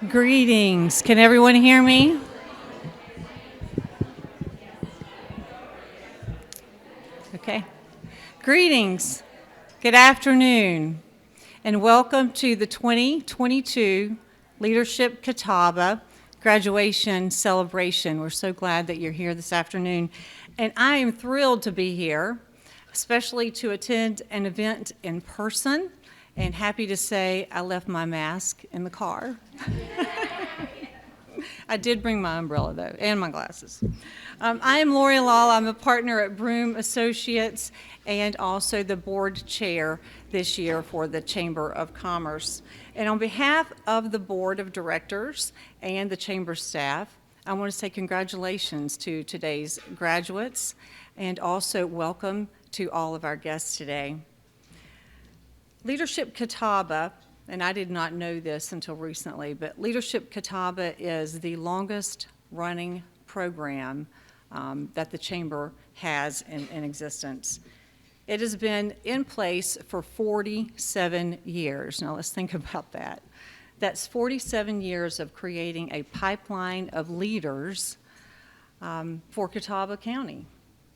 Greetings. Can everyone hear me? Okay. Greetings. Good afternoon. And welcome to the 2022 Leadership Catawba graduation celebration. We're so glad that you're here this afternoon. And I am thrilled to be here, especially to attend an event in person. And happy to say I left my mask in the car. I did bring my umbrella, though, and my glasses. I am Lori Lal. I'm a partner at Broome Associates and also the board chair this year for the Chamber of Commerce. And on behalf of the board of directors and the chamber staff, I want to say congratulations to today's graduates and also welcome to all of our guests today. Leadership Catawba, and I did not know this until recently, but Leadership Catawba is the longest running program that the Chamber has in existence. It has been in place for 47 years. Now let's think about that. That's 47 years of creating a pipeline of leaders for Catawba County.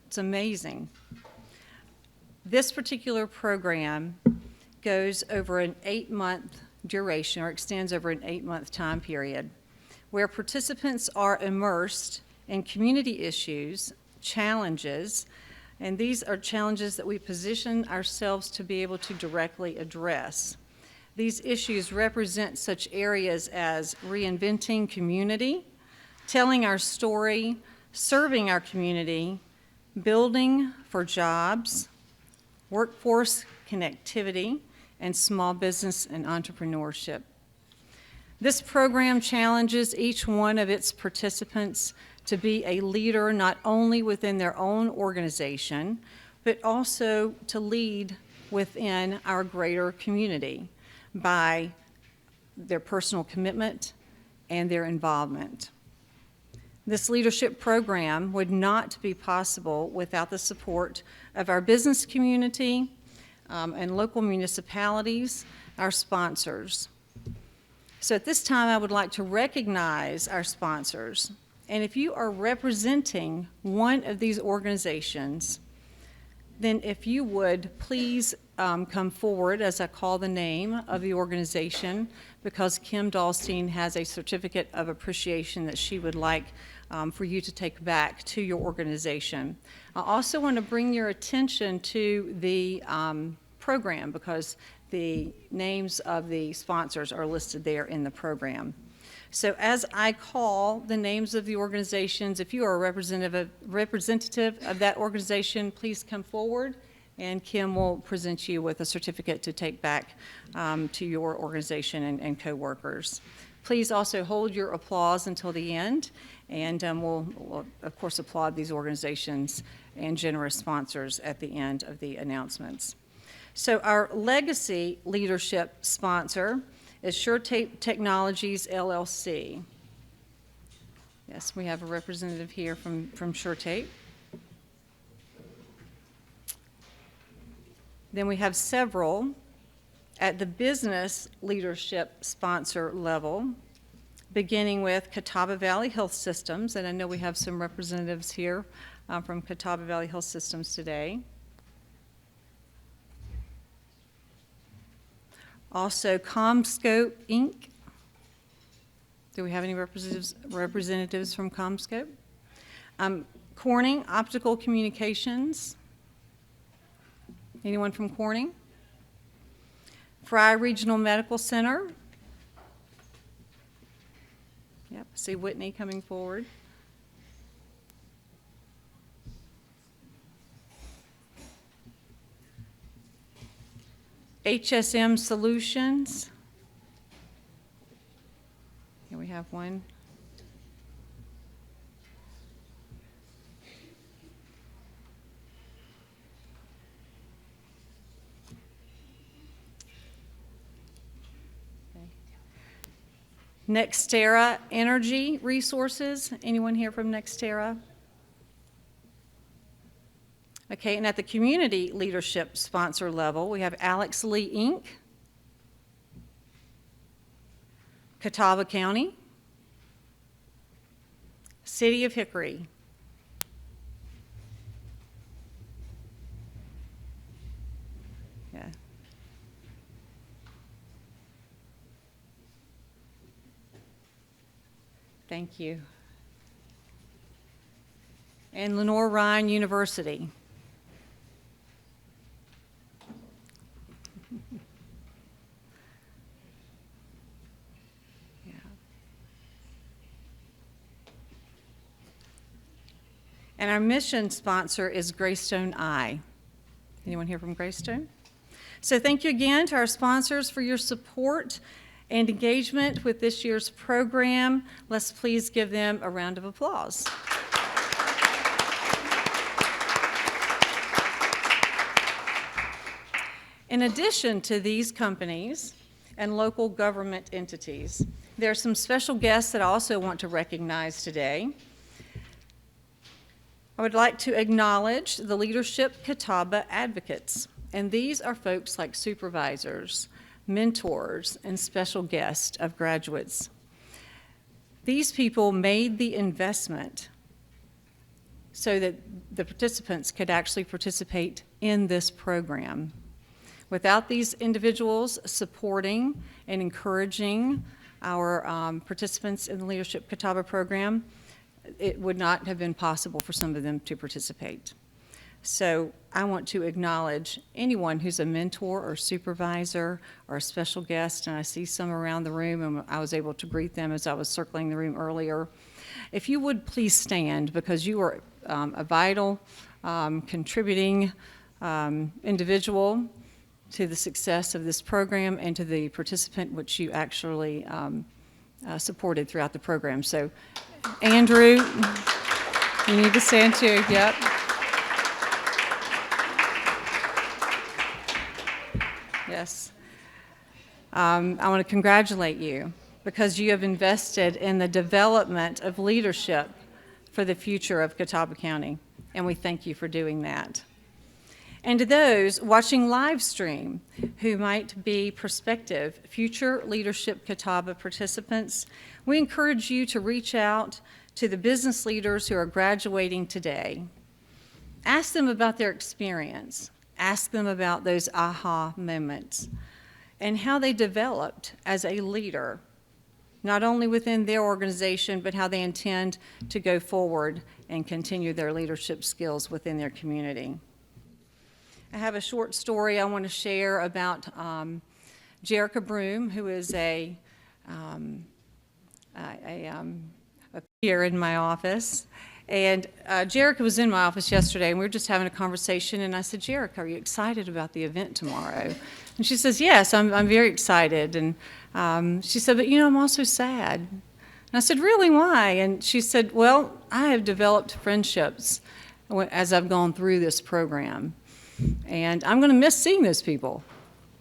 It's amazing. This particular program goes over an 8-month duration or extends over an 8-month time period where participants are immersed in community issues, challenges, and these are challenges that we position ourselves to be able to directly address. These issues represent such areas as reinventing community, telling our story, serving our community, building for jobs, workforce connectivity, and small business and entrepreneurship. This program challenges each one of its participants to be a leader not only within their own organization, but also to lead within our greater community by their personal commitment and their involvement. This leadership program would not be possible without the support of our business community, and local municipalities, our sponsors. So at this time, I would like to recognize our sponsors. And if you are representing one of these organizations, then if you would please come forward as I call the name of the organization, because Kim Dahlstein has a certificate of appreciation that she would like for you to take back to your organization. I also want to bring your attention to the program because the names of the sponsors are listed there in the program. So as I call the names of the organizations, if you are a representative of that organization, please come forward and Kim will present you with a certificate to take back to your organization and coworkers. Please also hold your applause until the end, and we'll of course applaud these organizations and generous sponsors at the end of the announcements. So our legacy leadership sponsor is SureTape Technologies, LLC. Yes, we have a representative here from SureTape. Then we have several at the business leadership sponsor level, beginning with Catawba Valley Health Systems, and I know we have some representatives here from Catawba Valley Health Systems today. Also, CommScope, Inc. Do we have any representatives from CommScope? Corning Optical Communications. Anyone from Corning? Fry Regional Medical Center. Yep, I see Whitney coming forward. HSM Solutions. Here we have one. Okay. Nextera Energy Resources. Anyone here from Nextera? Okay, and at the community leadership sponsor level, we have Alex Lee, Inc., Catawba County, City of Hickory, yeah. Thank you. And Lenore Ryan University. Yeah. And our mission sponsor is Greystone I. Anyone here from Greystone? So thank you again to our sponsors for your support and engagement with this year's program. Let's please give them a round of applause. In addition to these companies and local government entities, there are some special guests that I also want to recognize today. I would like to acknowledge the Leadership Catawba advocates, and these are folks like supervisors, mentors, and special guests of graduates. These people made the investment so that the participants could actually participate in this program. Without these individuals supporting and encouraging our participants in the Leadership Catawba program, it would not have been possible for some of them to participate. So I want to acknowledge anyone who's a mentor or supervisor or a special guest, and I see some around the room, and I was able to greet them as I was circling the room earlier. If you would please stand, because you are a vital, contributing individual to the success of this program and to the participant which you actually supported throughout the program. So, Andrew, you need to stand too. Yep. Yes. I want to congratulate you because you have invested in the development of leadership for the future of Catawba County, and we thank you for doing that. And to those watching live stream who might be prospective future Leadership Catawba participants, we encourage you to reach out to the business leaders who are graduating today. Ask them about their experience. Ask them about those aha moments and how they developed as a leader, not only within their organization, but how they intend to go forward and continue their leadership skills within their community. I have a short story I want to share about Jerica Broom, who is a peer in my office. And Jerica was in my office yesterday, and we were just having a conversation, and I said, Jerica, are you excited about the event tomorrow? And she says, yes, I'm very excited. And she said, but I'm also sad. And I said, really, why? And she said, well, I have developed friendships as I've gone through this program. And I'm going to miss seeing those people.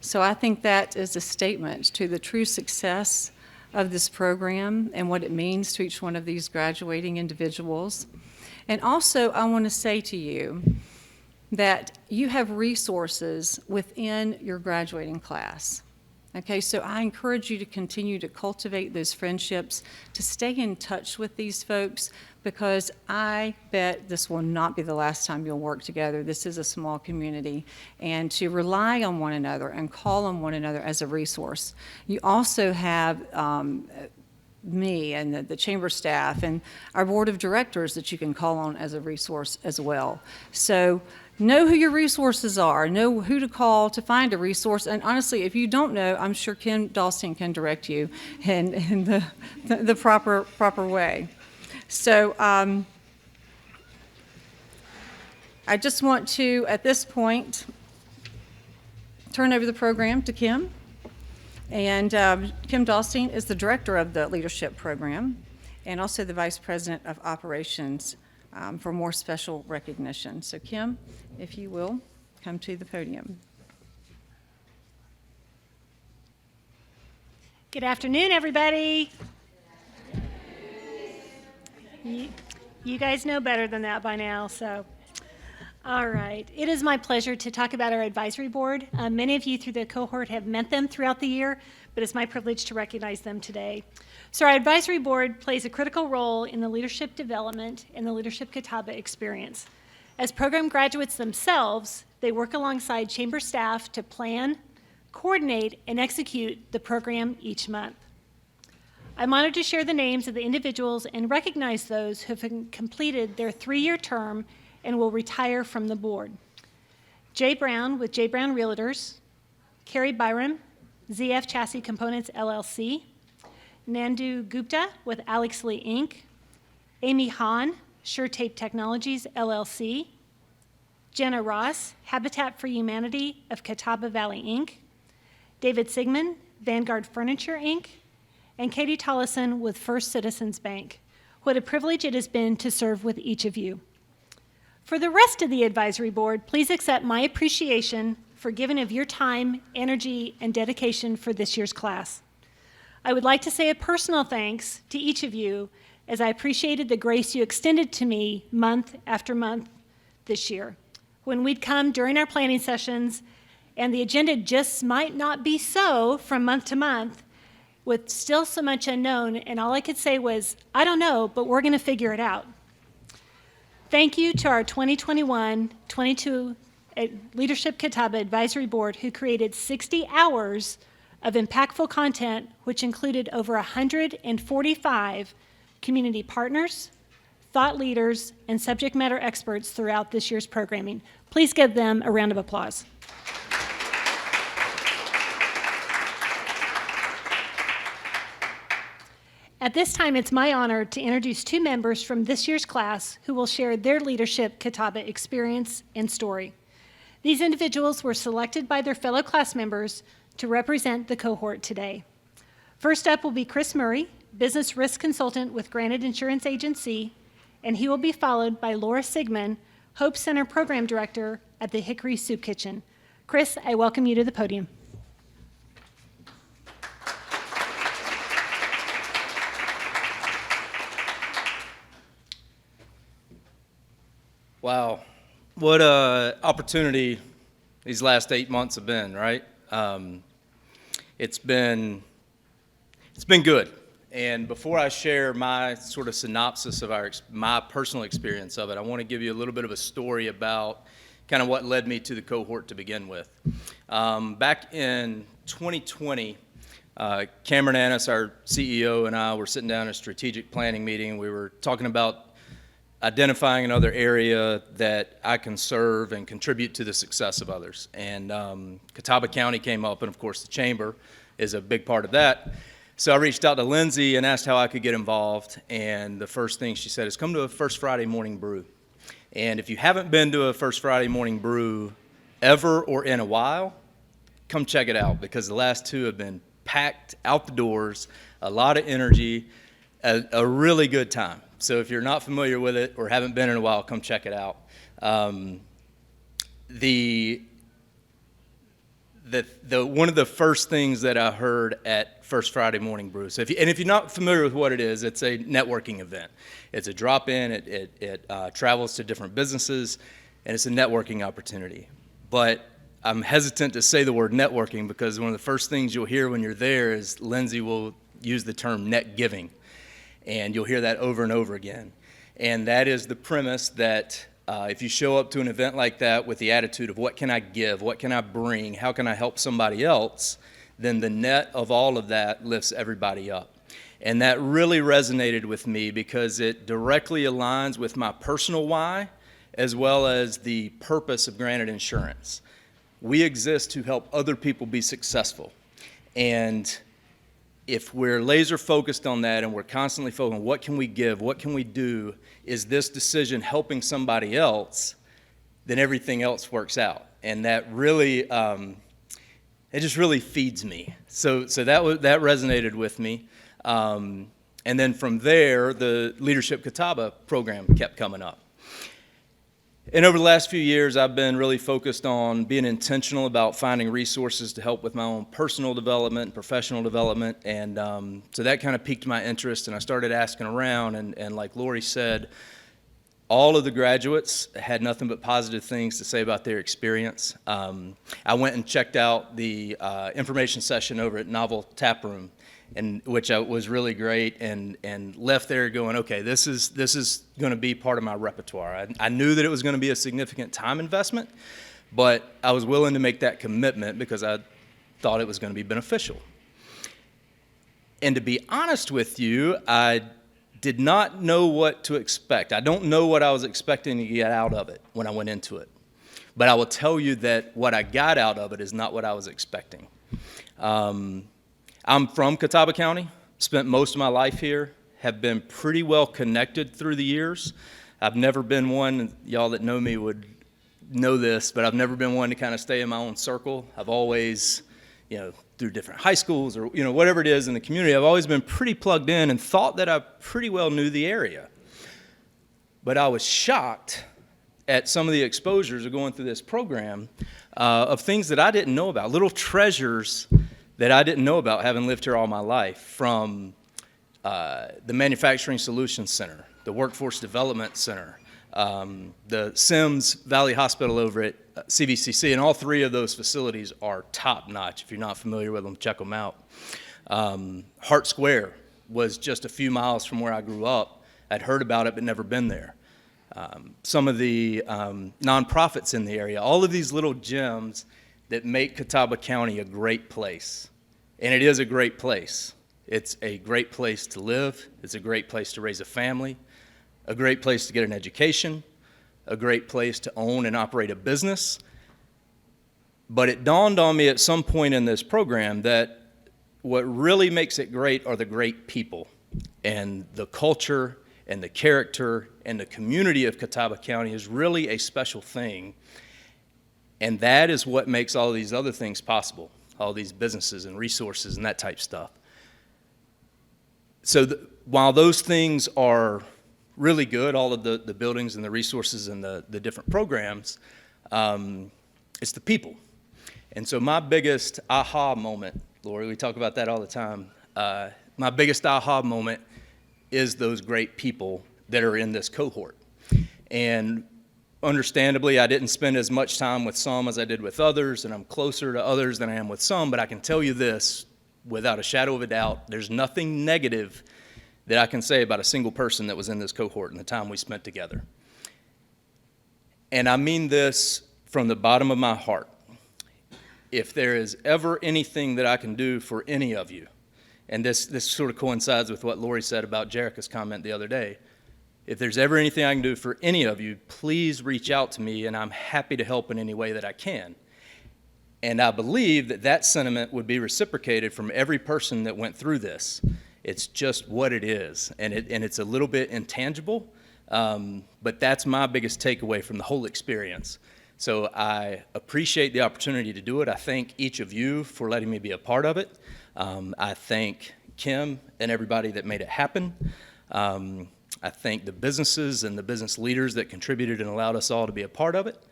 So I think that is a statement to the true success of this program and what it means to each one of these graduating individuals. And also, I want to say to you that you have resources within your graduating class. Okay, so I encourage you to continue to cultivate those friendships, to stay in touch with these folks, because I bet this will not be the last time you'll work together. This is a small community, and to rely on one another and call on one another as a resource. You also have me and the chamber staff and our board of directors that you can call on as a resource as well. So know who your resources are, know who to call to find a resource, and honestly, if you don't know, I'm sure Kim Dalston can direct you in the proper way. So I just want to, at this point, turn over the program to Kim. And Kim Dalston is the director of the leadership program and also the vice president of operations for more special recognition. So Kim, if you will, come to the podium. Good afternoon, everybody. You guys know better than that by now, so. All right. It is my pleasure to talk about our advisory board. Many of you through the cohort have met them throughout the year, but it's my privilege to recognize them today. So our advisory board plays a critical role in the leadership development and the Leadership Catawba experience. As program graduates themselves, they work alongside chamber staff to plan, coordinate, and execute the program each month. I'm honored to share the names of the individuals and recognize those who have completed their 3-year term and will retire from the board. Jay Brown with Jay Brown Realtors, Carrie Byram, ZF Chassis Components LLC, Nandu Gupta with Alex Lee Inc., Amy Hahn, Sure Tape Technologies LLC, Jenna Ross, Habitat for Humanity of Catawba Valley Inc., David Sigmund, Vanguard Furniture Inc., and Katie Tollison with First Citizens Bank. What a privilege it has been to serve with each of you. For the rest of the advisory board, please accept my appreciation for giving of your time, energy, and dedication for this year's class. I would like to say a personal thanks to each of you as I appreciated the grace you extended to me month after month this year. When we'd come during our planning sessions and the agenda just might not be so from month to month, with still so much unknown, and all I could say was, I don't know, but we're gonna figure it out. Thank you to our 2021-22 Leadership Catawba Advisory Board who created 60 hours of impactful content, which included over 145 community partners, thought leaders, and subject matter experts throughout this year's programming. Please give them a round of applause. At this time, it's my honor to introduce 2 members from this year's class who will share their Leadership Catawba experience and story. These individuals were selected by their fellow class members to represent the cohort today. First up will be Chris Murray, Business Risk Consultant with Granite Insurance Agency, and he will be followed by Laura Sigmund, Hope Center Program Director at the Hickory Soup Kitchen. Chris, I welcome you to the podium. Wow, what an opportunity these last 8 months have been, right? It's been good. And before I share my sort of synopsis of my personal experience of it, I want to give you a little bit of a story about kind of what led me to the cohort to begin with. Back in 2020, Cameron Annis, our CEO, and I were sitting down in a strategic planning meeting. We were talking about identifying another area that I can serve and contribute to the success of others. And Catawba County came up, and of course the chamber is a big part of that. So I reached out to Lindsay and asked how I could get involved, and the first thing she said is come to a First Friday morning brew. And if you haven't been to a First Friday morning brew ever or in a while, come check it out, because the last 2 have been packed out the doors, a lot of energy, a really good time. So if you're not familiar with it or haven't been in a while, come check it out. One of the first things that I heard at First Friday Morning Brew, so if you're not familiar with what it is, it's a networking event. It's a drop-in, it travels to different businesses, and it's a networking opportunity. But I'm hesitant to say the word networking because one of the first things you'll hear when you're there is Lindsay will use the term net giving. And you'll hear that over and over again. And that is the premise that if you show up to an event like that with the attitude of what can I give, what can I bring, how can I help somebody else, then the net of all of that lifts everybody up. And that really resonated with me because it directly aligns with my personal why as well as the purpose of Granite Insurance. We exist to help other people be successful. And if we're laser focused on that and we're constantly focused on what can we give, what can we do, is this decision helping somebody else, then everything else works out. And that really, it just really feeds me. So that resonated with me. And then from there, the Leadership Catawba program kept coming up. And over the last few years, I've been really focused on being intentional about finding resources to help with my own personal development and professional development. And so that kind of piqued my interest, and I started asking around. And like Lori said, All of the graduates had nothing but positive things to say about their experience. I went and checked out the information session over at Novel Tap Room, which was really great, and left there going, okay, this is going to be part of my repertoire. I knew that it was going to be a significant time investment, but I was willing to make that commitment because I thought it was going to be beneficial. And to be honest with you, I did not know what to expect. I don't know what I was expecting to get out of it when I went into it. But I will tell you that what I got out of it is not what I was expecting. I'm from Catawba County, spent most of my life here, have been pretty well connected through the years. I've never been one, y'all that know me would know this, but I've never been one to kind of stay in my own circle. I've always, through different high schools or, whatever it is in the community, I've always been pretty plugged in and thought that I pretty well knew the area. But I was shocked at some of the exposures of going through this program of things that I didn't know about, little treasures that I didn't know about having lived here all my life, from the Manufacturing Solutions Center, the Workforce Development Center, the Sims Valley Hospital over at CVCC, and all three of those facilities are top-notch. If you're not familiar with them, check them out. Hart Square was just a few miles from where I grew up. I'd heard about it but never been there. Some of the nonprofits in the area, all of these little gems that make Catawba County a great place. And it is a great place. It's a great place to live. It's a great place to raise a family, a great place to get an education, a great place to own and operate a business. But it dawned on me at some point in this program that what really makes it great are the great people, and the culture and the character and the community of Catawba County is really a special thing. And that is what makes all of these other things possible, all these businesses and resources and that type stuff. So while those things are really good, all of the buildings and the resources and the different programs, it's the people. And so my biggest aha moment, Lori, we talk about that all the time, my biggest aha moment is those great people that are in this cohort. And understandably, I didn't spend as much time with some as I did with others, and I'm closer to others than I am with some, but I can tell you this, without a shadow of a doubt, there's nothing negative that I can say about a single person that was in this cohort in the time we spent together. And I mean this from the bottom of my heart. If there is ever anything that I can do for any of you, and this sort of coincides with what Lori said about Jerica's comment the other day, if there's ever anything I can do for any of you, please reach out to me, and I'm happy to help in any way that I can. And I believe that that sentiment would be reciprocated from every person that went through this. It's just what it is, and it's a little bit intangible, but that's my biggest takeaway from the whole experience. So I appreciate the opportunity to do it. I thank each of you for letting me be a part of it. I thank Kim and everybody that made it happen. I thank the businesses and the business leaders that contributed and allowed us all to be a part of it.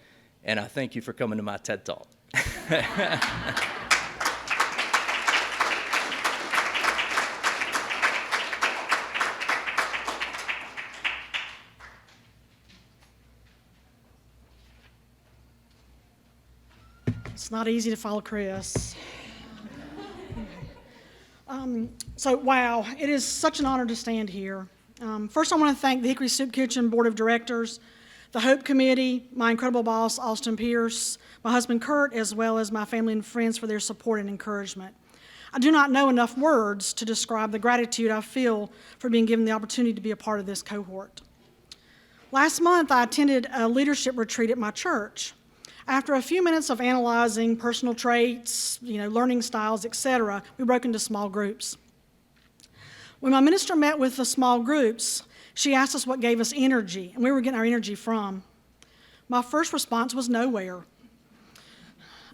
And I thank you for coming to my TED Talk. It's not easy to follow Chris. Wow, it is such an honor to stand here. First, I want to thank the Hickory Soup Kitchen Board of Directors, the Hope Committee, my incredible boss, Austin Pierce, my husband, Kurt, as well as my family and friends for their support and encouragement. I do not know enough words to describe the gratitude I feel for being given the opportunity to be a part of this cohort. Last month, I attended a leadership retreat at my church. After a few minutes of analyzing personal traits, learning styles, etc., we broke into small groups. When my minister met with the small groups, she asked us what gave us energy, and we were getting our energy from. My first response was nowhere.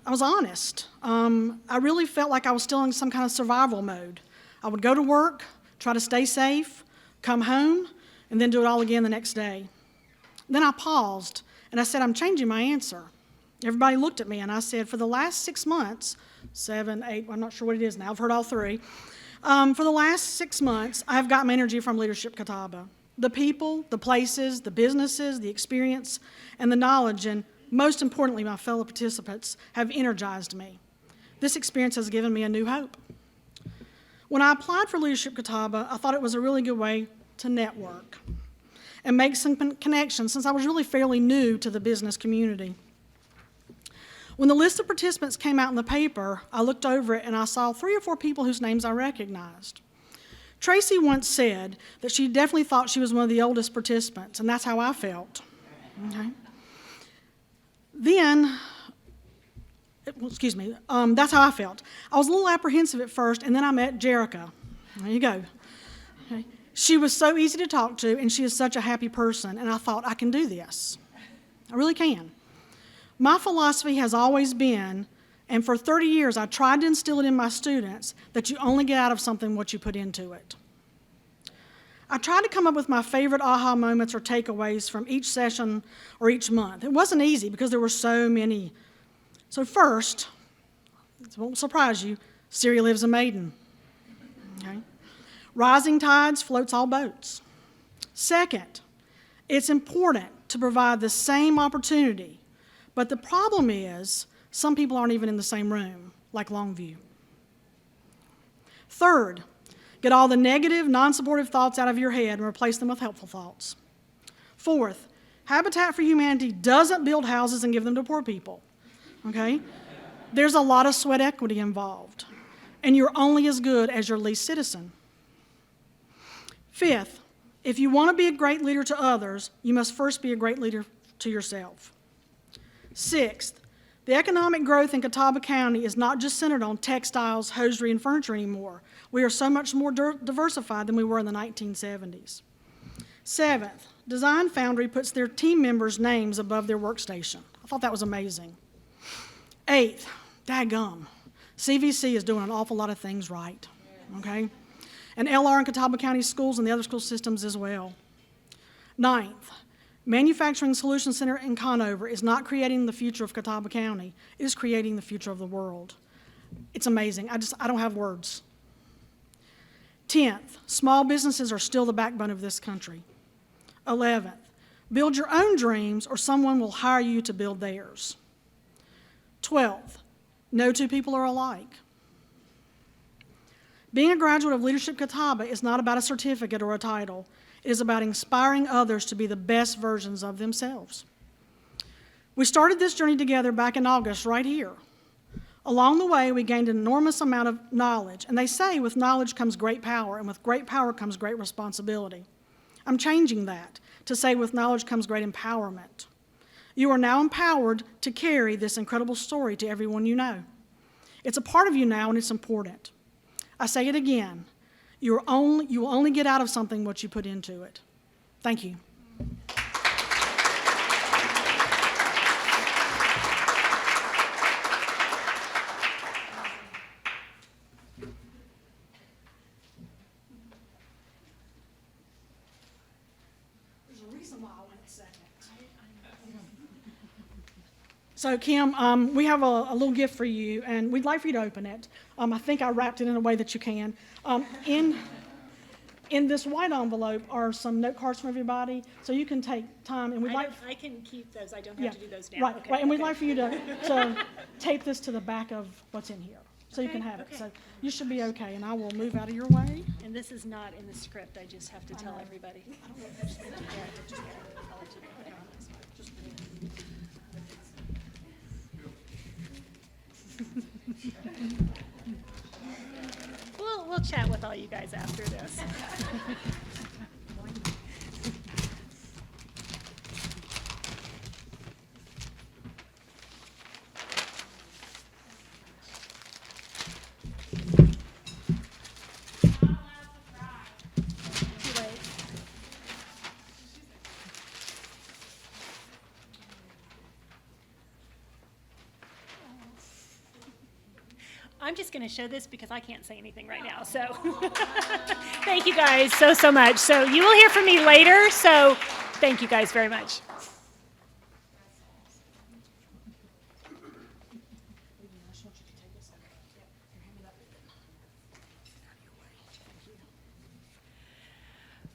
I was honest. I really felt like I was still in some kind of survival mode. I would go to work, try to stay safe, come home, and then do it all again the next day. Then I paused, and I said, I'm changing my answer. Everybody looked at me, and I said, for the last 6 months, 7, 8, I'm not sure what it is now, I've heard all three. For the last 6 months, I've got my energy from Leadership Catawba. The people, the places, the businesses, the experience, and the knowledge, and most importantly, my fellow participants, have energized me. This experience has given me a new hope. When I applied for Leadership Catawba, I thought it was a really good way to network and make some connections since I was really fairly new to the business community. When the list of participants came out in the paper, I looked over it and I saw 3 or 4 people whose names I recognized. Tracy once said that she definitely thought she was one of the oldest participants, and that's how I felt. Okay. Then, that's how I felt. I was a little apprehensive at first, and then I met Jerica. There you go. Okay. She was so easy to talk to, and she is such a happy person, and I thought, I can do this. I really can. My philosophy has always been, and for 30 years I tried to instill it in my students, that you only get out of something what you put into it. I tried to come up with my favorite aha moments or takeaways from each session or each month. It wasn't easy because there were so many. So first, it won't surprise you, Syria lives a maiden. Okay? Rising tides floats all boats. Second, it's important to provide the same opportunity, but the problem is some people aren't even in the same room, like Longview. Third, get all the negative, non-supportive thoughts out of your head and replace them with helpful thoughts. Fourth, Habitat for Humanity doesn't build houses and give them to poor people, okay? There's a lot of sweat equity involved, and you're only as good as your least citizen. Fifth, if you want to be a great leader to others, you must first be a great leader to yourself. Sixth, the economic growth in Catawba County is not just centered on textiles, hosiery, and furniture anymore. We are so much more diversified than we were in the 1970s. Seventh, Design Foundry puts their team members' names above their workstation. I thought that was amazing. Eighth, daggum, CVC is doing an awful lot of things right, okay? And LR in Catawba County schools and the other school systems as well. Ninth, Manufacturing Solutions Center in Conover is not creating the future of Catawba County, it is creating the future of the world. It's amazing. I don't have words. 10th, small businesses are still the backbone of this country. 11th, build your own dreams or someone will hire you to build theirs. 12th, no 2 people are alike. Being a graduate of Leadership Catawba is not about a certificate or a title. It is about inspiring others to be the best versions of themselves. We started this journey together back in August right here. Along the way, we gained an enormous amount of knowledge, and they say with knowledge comes great power, and with great power comes great responsibility. I'm changing that to say with knowledge comes great empowerment. You are now empowered to carry this incredible story to everyone you know. It's a part of you now, and it's important. I say it again. You will only get out of something what you put into it. Thank you. There's a reason why I went second. So, Kim, we have a little gift for you, and we'd like for you to open it. I think I wrapped it in a way that you can. In this white envelope are some note cards from everybody, so you can take time, and I can keep those. I don't have to do those now. Right, Okay, right, and we'd okay. like for you to tape this to the back of what's in here, so you Okay, can have it. okay. So you should be okay, and I will move out of your way. And this is not in the script. I just have to tell everybody. We'll chat with all you guys after this. Too late. I'm just going to show this because I can't say anything right now. So thank you guys so much. So you will hear from me later. So thank you guys very much.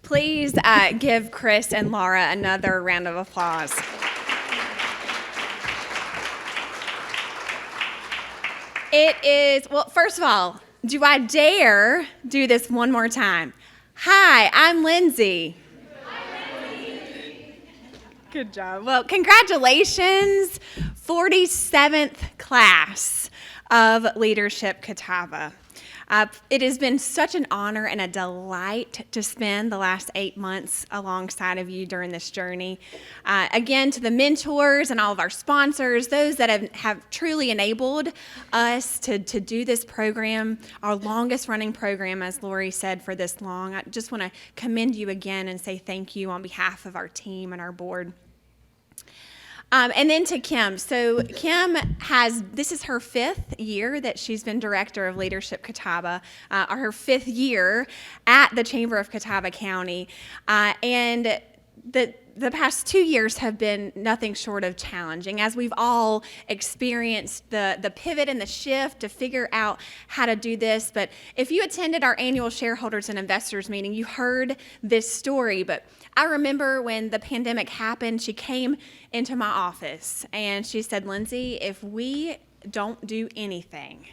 Please give Chris and Laura another round of applause. It is, well, first of all, do I dare do this one more time? Hi, I'm Lindsay. Good job. Well, congratulations, 47th class of Leadership Catawba. It has been such an honor and a delight to spend the last 8 months alongside of you during this journey. Again, to the mentors and all of our sponsors, those that have truly enabled us to do this program, our longest running program, as Lori said, for this long. I just want to commend you again and say thank you on behalf of our team and our board. And then to Kim. So Kim this is her 5th year that she's been director of Leadership Catawba, or her 5th year at the Chamber of Catawba County. And the past 2 years have been nothing short of challenging, as we've all experienced the pivot and the shift to figure out how to do this. But if you attended our annual shareholders and investors meeting, you heard this story. But I remember when the pandemic happened, she came into my office and she said, Lindsay, if we don't do anything,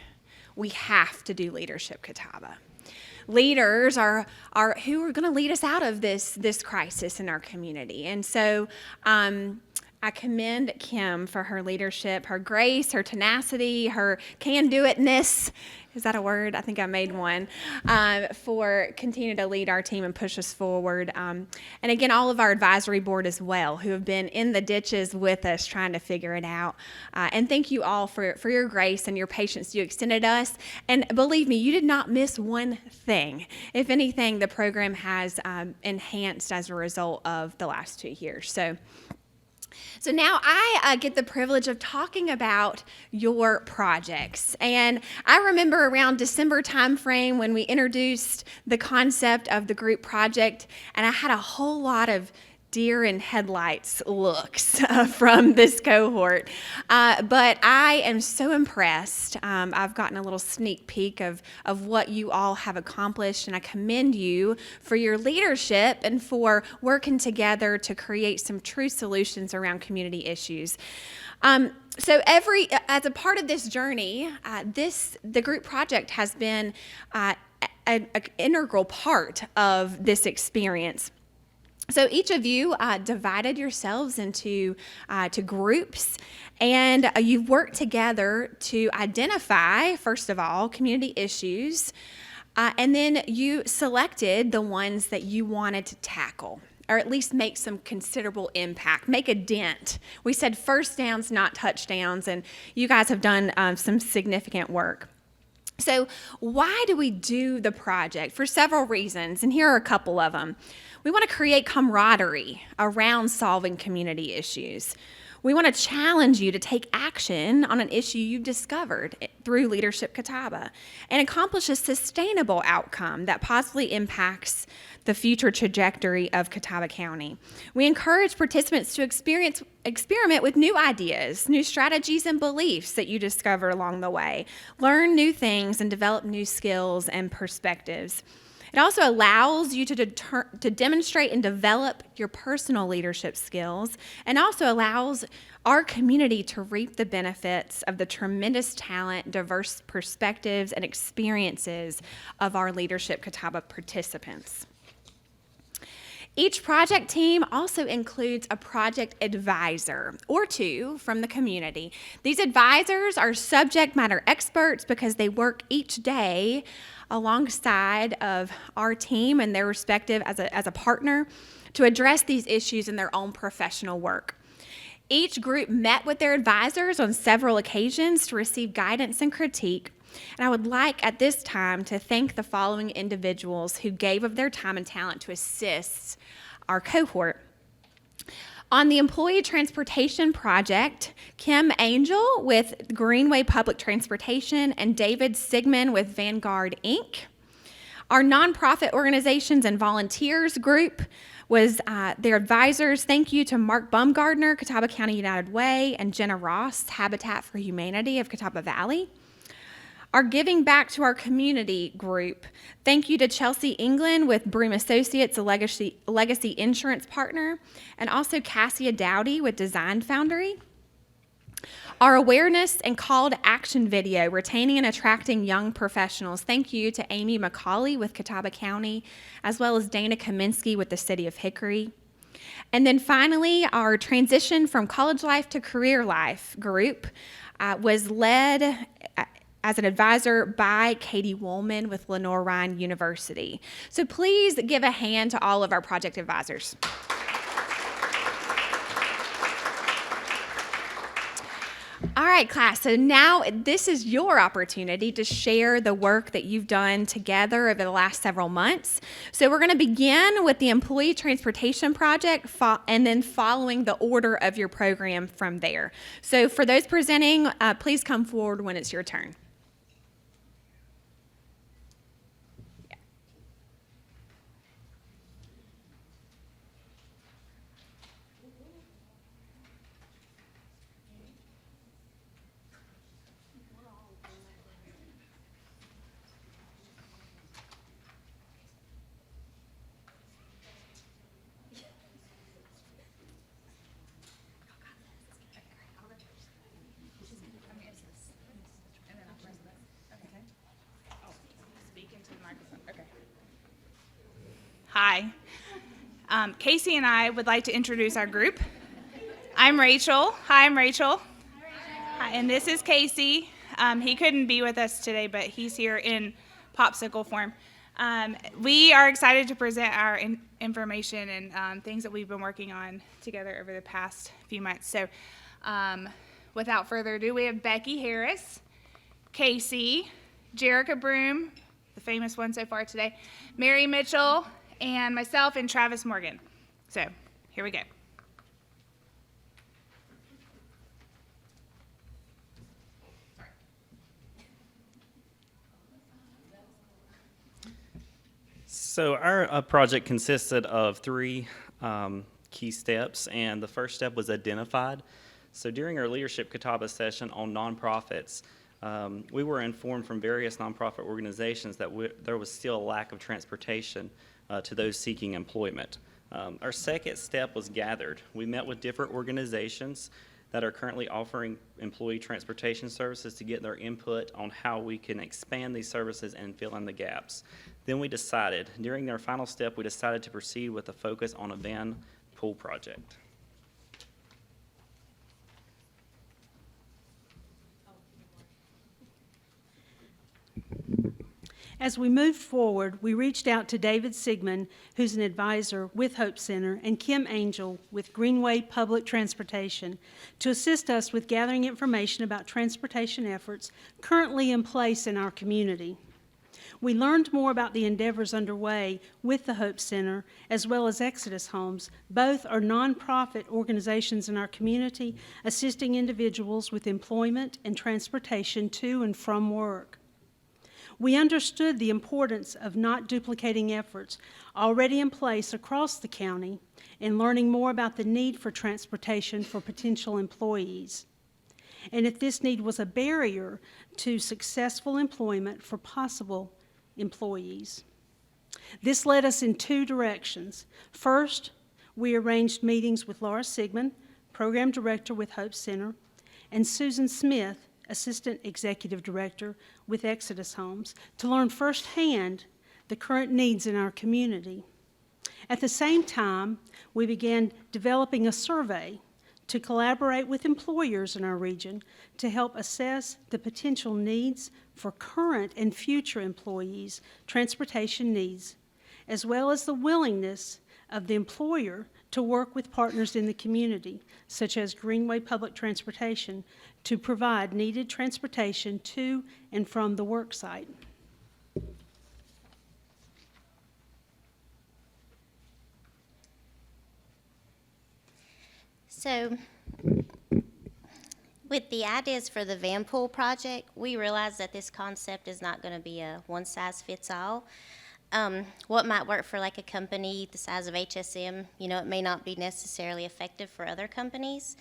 we have to do Leadership Catawba. Leaders are who are going to lead us out of this crisis in our community. And so I commend Kim for her leadership, her grace, her tenacity, her can-do-itness. Is that a word? I think I made one. For continuing to lead our team and push us forward. And again, all of our advisory board as well, who have been in the ditches with us trying to figure it out. And thank you all for your grace and your patience you extended us. And believe me, you did not miss one thing. If anything, the program has enhanced as a result of the last 2 years. So now I get the privilege of talking about your projects. And I remember around December timeframe when we introduced the concept of the group project, and I had a whole lot of deer in headlights looks from this cohort. But I am so impressed. I've gotten a little sneak peek of what you all have accomplished, and I commend you for your leadership and for working together to create some true solutions around community issues. So as a part of this journey, the group project has been an integral part of this experience. So each of you divided yourselves into groups, and you've worked together to identify, first of all, community issues, and then you selected the ones that you wanted to tackle, or at least make some considerable impact, make a dent. We said first downs, not touchdowns, and you guys have done some significant work. So why do we do the project? For several reasons, and here are a couple of them. We want to create camaraderie around solving community issues. We want to challenge you to take action on an issue you've discovered through Leadership Catawba and accomplish a sustainable outcome that positively impacts the future trajectory of Catawba County. We encourage participants to experiment with new ideas, new strategies and beliefs that you discover along the way, learn new things, and develop new skills and perspectives. It also allows you to demonstrate and develop your personal leadership skills, and also allows our community to reap the benefits of the tremendous talent, diverse perspectives, and experiences of our Leadership Catawba participants. Each project team also includes a project advisor or two from the community. These advisors are subject matter experts because they work each day alongside of our team and their respective as a partner to address these issues in their own professional work. Each group met with their advisors on several occasions to receive guidance and critique. And I would like at this time to thank the following individuals who gave of their time and talent to assist our cohort. On the Employee Transportation Project, Kim Angel with Greenway Public Transportation and David Sigmund with Vanguard, Inc. Our nonprofit organizations and volunteers group was their advisors. Thank you to Mark Bumgardner, Catawba County United Way, and Jenna Ross, Habitat for Humanity of Catawba Valley. Our Giving Back to Our Community group. Thank you to Chelsea England with Broom Associates, a legacy insurance partner, and also Cassia Dowdy with Design Foundry. Our awareness and call to action video, retaining and attracting young professionals. Thank you to Amy McCauley with Catawba County, as well as Dana Kaminsky with the City of Hickory. And then finally, our transition from college life to career life group was led as an advisor by Katie Woolman with Lenore Ryan University. So please give a hand to all of our project advisors. All right, class, so now this is your opportunity to share the work that you've done together over the last several months. So we're going to begin with the Employee Transportation Project and then following the order of your program from there. So for those presenting, please come forward when it's your turn. Hi. Casey and I would like to introduce our group. I'm Rachel. Hi, I'm Rachel. Hi, and this is Casey. He couldn't be with us today, but he's here in popsicle form. We are excited to present our information and things that we've been working on together over the past few months. So without further ado, we have Becky Harris, Casey, Jerica Broom, the famous one so far today, Mary Mitchell, and myself and Travis Morgan. So here we go. So our project consisted of three key steps, and the first step was identified. So during our Leadership Catawba session on nonprofits, we were informed from various nonprofit organizations that there was still a lack of transportation to those seeking employment. Our second step was gathered. We met with different organizations that are currently offering employee transportation services to get their input on how we can expand these services and fill in the gaps. Then we decided, during our final step, we decided to proceed with a focus on a van pool project. As we moved forward, we reached out to David Sigmund, who's an advisor with Hope Center, and Kim Angel with Greenway Public Transportation to assist us with gathering information about transportation efforts currently in place in our community. We learned more about the endeavors underway with the Hope Center as well as Exodus Homes. Both are nonprofit organizations in our community assisting individuals with employment and transportation to and from work. We understood the importance of not duplicating efforts already in place across the county and learning more about the need for transportation for potential employees, and if this need was a barrier to successful employment for possible employees. This led us in two directions. First, we arranged meetings with Laura Sigmund, Program Director with Hope Center, and Susan Smith, Assistant Executive Director with Exodus Homes, to learn firsthand the current needs in our community. At the same time, we began developing a survey to collaborate with employers in our region to help assess the potential needs for current and future employees' transportation needs, as well as the willingness of the employer to work with partners in the community, such as Greenway Public Transportation, to provide needed transportation to and from the work site. So, with the ideas for the van pool project, we realized that this concept is not going to be a one-size-fits-all. What might work for like a company the size of HSM, it may not be necessarily effective for other companies.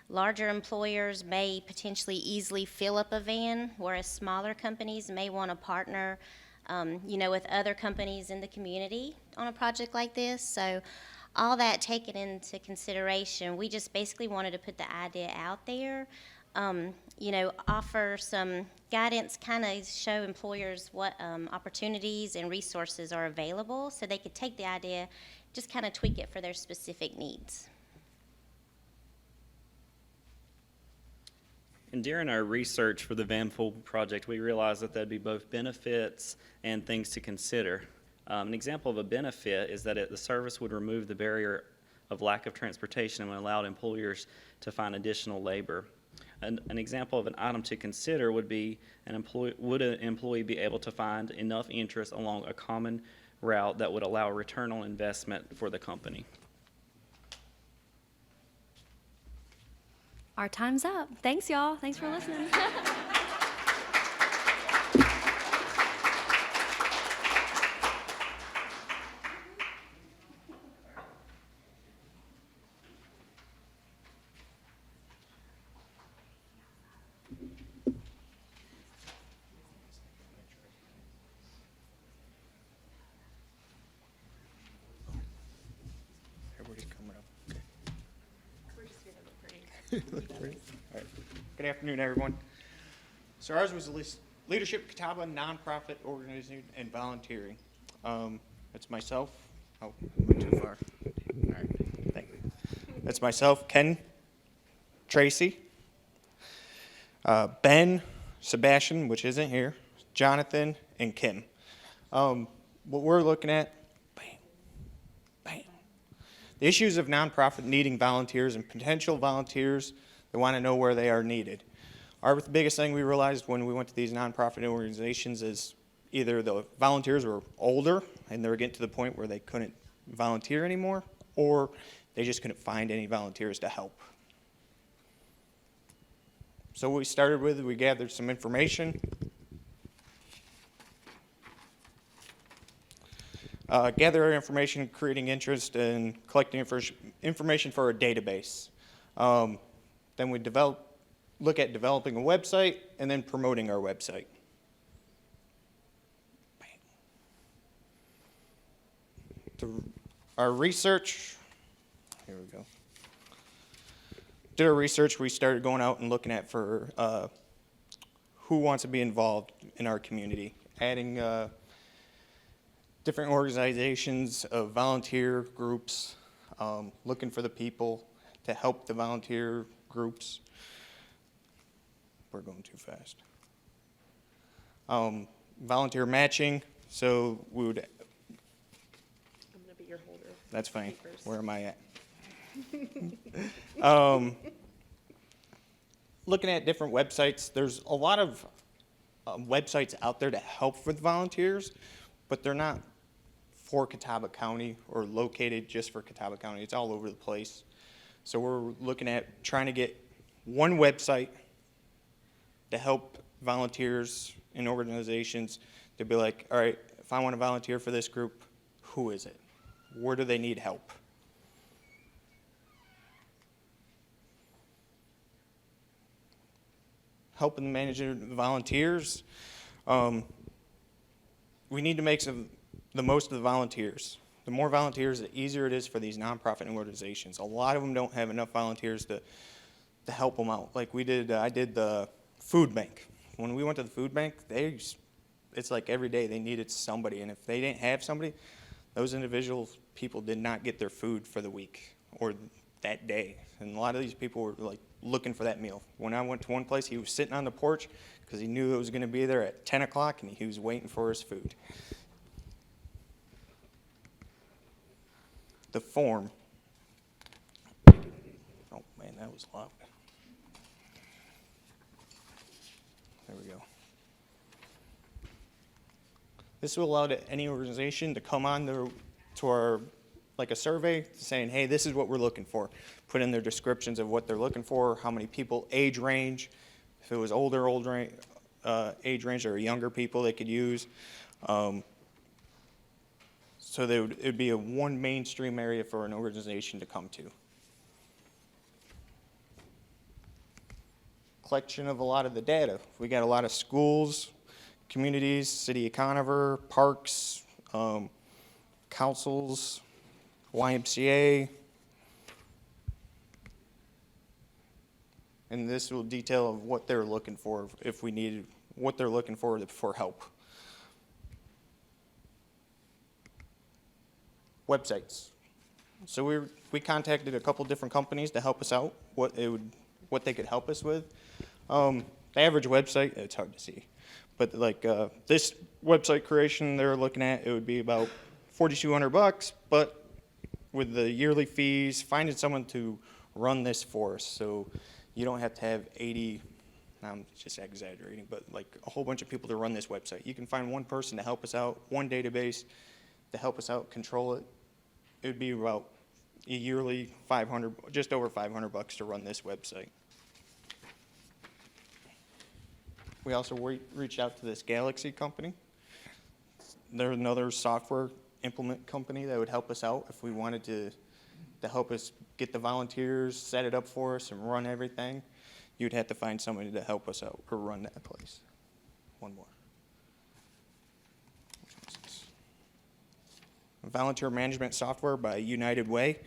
Larger employers may potentially easily fill up a van, whereas smaller companies may want to partner, with other companies in the community on a project like this. So all that taken into consideration, we just basically wanted to put the idea out there, offer some guidance, kind of show employers what opportunities and resources are available so they could take the idea, just kind of tweak it for their specific needs. And during our research for the van pool project, we realized that there'd be both benefits and things to consider. An example of a benefit is that the service would remove the barrier of lack of transportation and would allow employers to find additional labor. An example of an item to consider would be would an employee be able to find enough interest along a common route that would allow a return on investment for the company? Our time's up. Thanks, y'all. Thanks for listening. Everybody's coming up. Okay. All right. Good afternoon, everyone. So ours was the Leadership Catawba nonprofit organizing and volunteering. That's myself. Oh, I went too far. All right. Thank you. That's myself, Ken, Tracy, Ben, Sebastian, which isn't here, Jonathan, and Kim. What we're looking at, the issues of nonprofit needing volunteers and potential volunteers that want to know where they are needed. The biggest thing we realized when we went to these nonprofit organizations is either the volunteers were older and they were getting to the point where they couldn't volunteer anymore, or they just couldn't find any volunteers to help. So what we started with, we gathered some information. Gather our information, creating interest, and collecting information for our database. Then we look at developing a website and then promoting our website. Our research, here we go. Did our research, we started going out and looking at for who wants to be involved in our community, adding different organizations of volunteer groups, looking for the people to help the volunteer groups. We're going too fast. Volunteer matching, so we would. I'm going to be your holder. That's fine. Papers. Where am I at? Looking at different websites, there's a lot of websites out there to help with volunteers, but they're not for Catawba County or located just for Catawba County. It's all over the place. So we're looking at trying to get one website to help volunteers and organizations to be like, all right, if I want to volunteer for this group, who is it? Where do they need help? Helping manage the volunteers. We need to make the most of the volunteers. The more volunteers, the easier it is for these nonprofit organizations. A lot of them don't have enough volunteers to help them out. Like we did, I did the food bank. When we went to the food bank, it's like every day they needed somebody, and if they didn't have somebody, those individual people did not get their food for the week or that day. And a lot of these people were like looking for that meal. When I went to one place, he was sitting on the porch because he knew it was going to be there at 10 o'clock, and he was waiting for his food. The form. Oh man, that was loud. There we go. This will allow any organization to come on to our, like a survey saying, hey, this is what we're looking for. Put in their descriptions of what they're looking for, how many people, age range, if it was older age range or younger people they could use. So it would be a one mainstream area for an organization to come to. collection of a lot of the data. We got a lot of schools, communities, City of Conover, parks, councils, YMCA. And this will detail of what they're looking for if we need, what they're looking for help. Websites. So we contacted a couple different companies to help us out, what they could help us with. The average website, it's hard to see, but like this website creation they're looking at, it would be about $4,200, but with the yearly fees, finding someone to run this for us, so you don't have to have 80, I'm just exaggerating, but like a whole bunch of people to run this website. You can find one person to help us out, one database to help us out, control it. It would be about a yearly just over $500 to run this website. We also reached out to this Galaxy company. They're another software implement company that would help us out if we wanted to help us get the volunteers, set it up for us, and run everything. You'd have to find somebody to help us out or run that place. One more. Volunteer management software by United Way.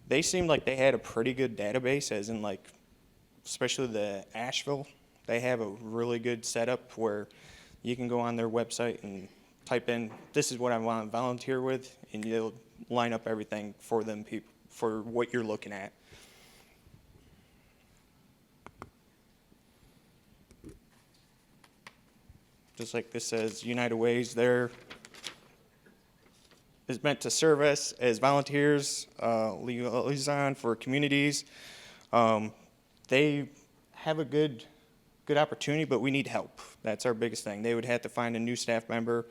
They seemed like they had a pretty good database, as in like, especially the Asheville. They have a really good setup where you can go on their website and type in, this is what I want to volunteer with, and you'll line up everything for them people, for what you're looking at. Just like this says, United Ways there is meant to serve us as volunteers, liaison for communities. They have a good opportunity, but we need help. That's our biggest thing. They would have to find a new staff member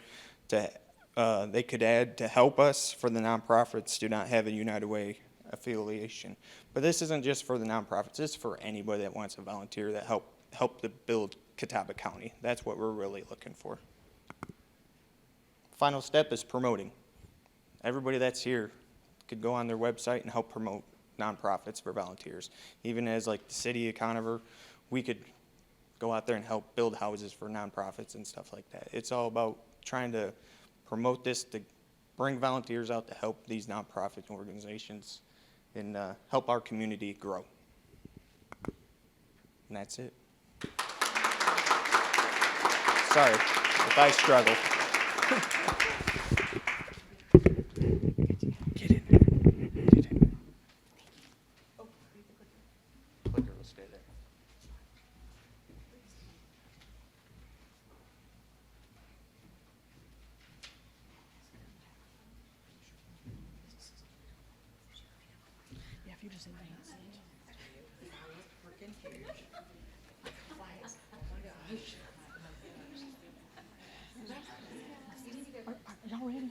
they could add to help us, for the nonprofits do not have a United Way affiliation. But this isn't just for the nonprofits, this is for anybody that wants to volunteer that help to build Catawba County. That's what we're really looking for. Final step is promoting. Everybody that's here could go on their website and help promote nonprofits for volunteers. Even as like the City of Conover, we could go out there and help build houses for nonprofits and stuff like that. It's all about trying to promote this, to bring volunteers out to help these nonprofit organizations and help our community grow. And that's it. Sorry if I struggle. Get in there. Get in there. Oh, clicker will stay there. Yeah, if you just advance it. Are y'all ready?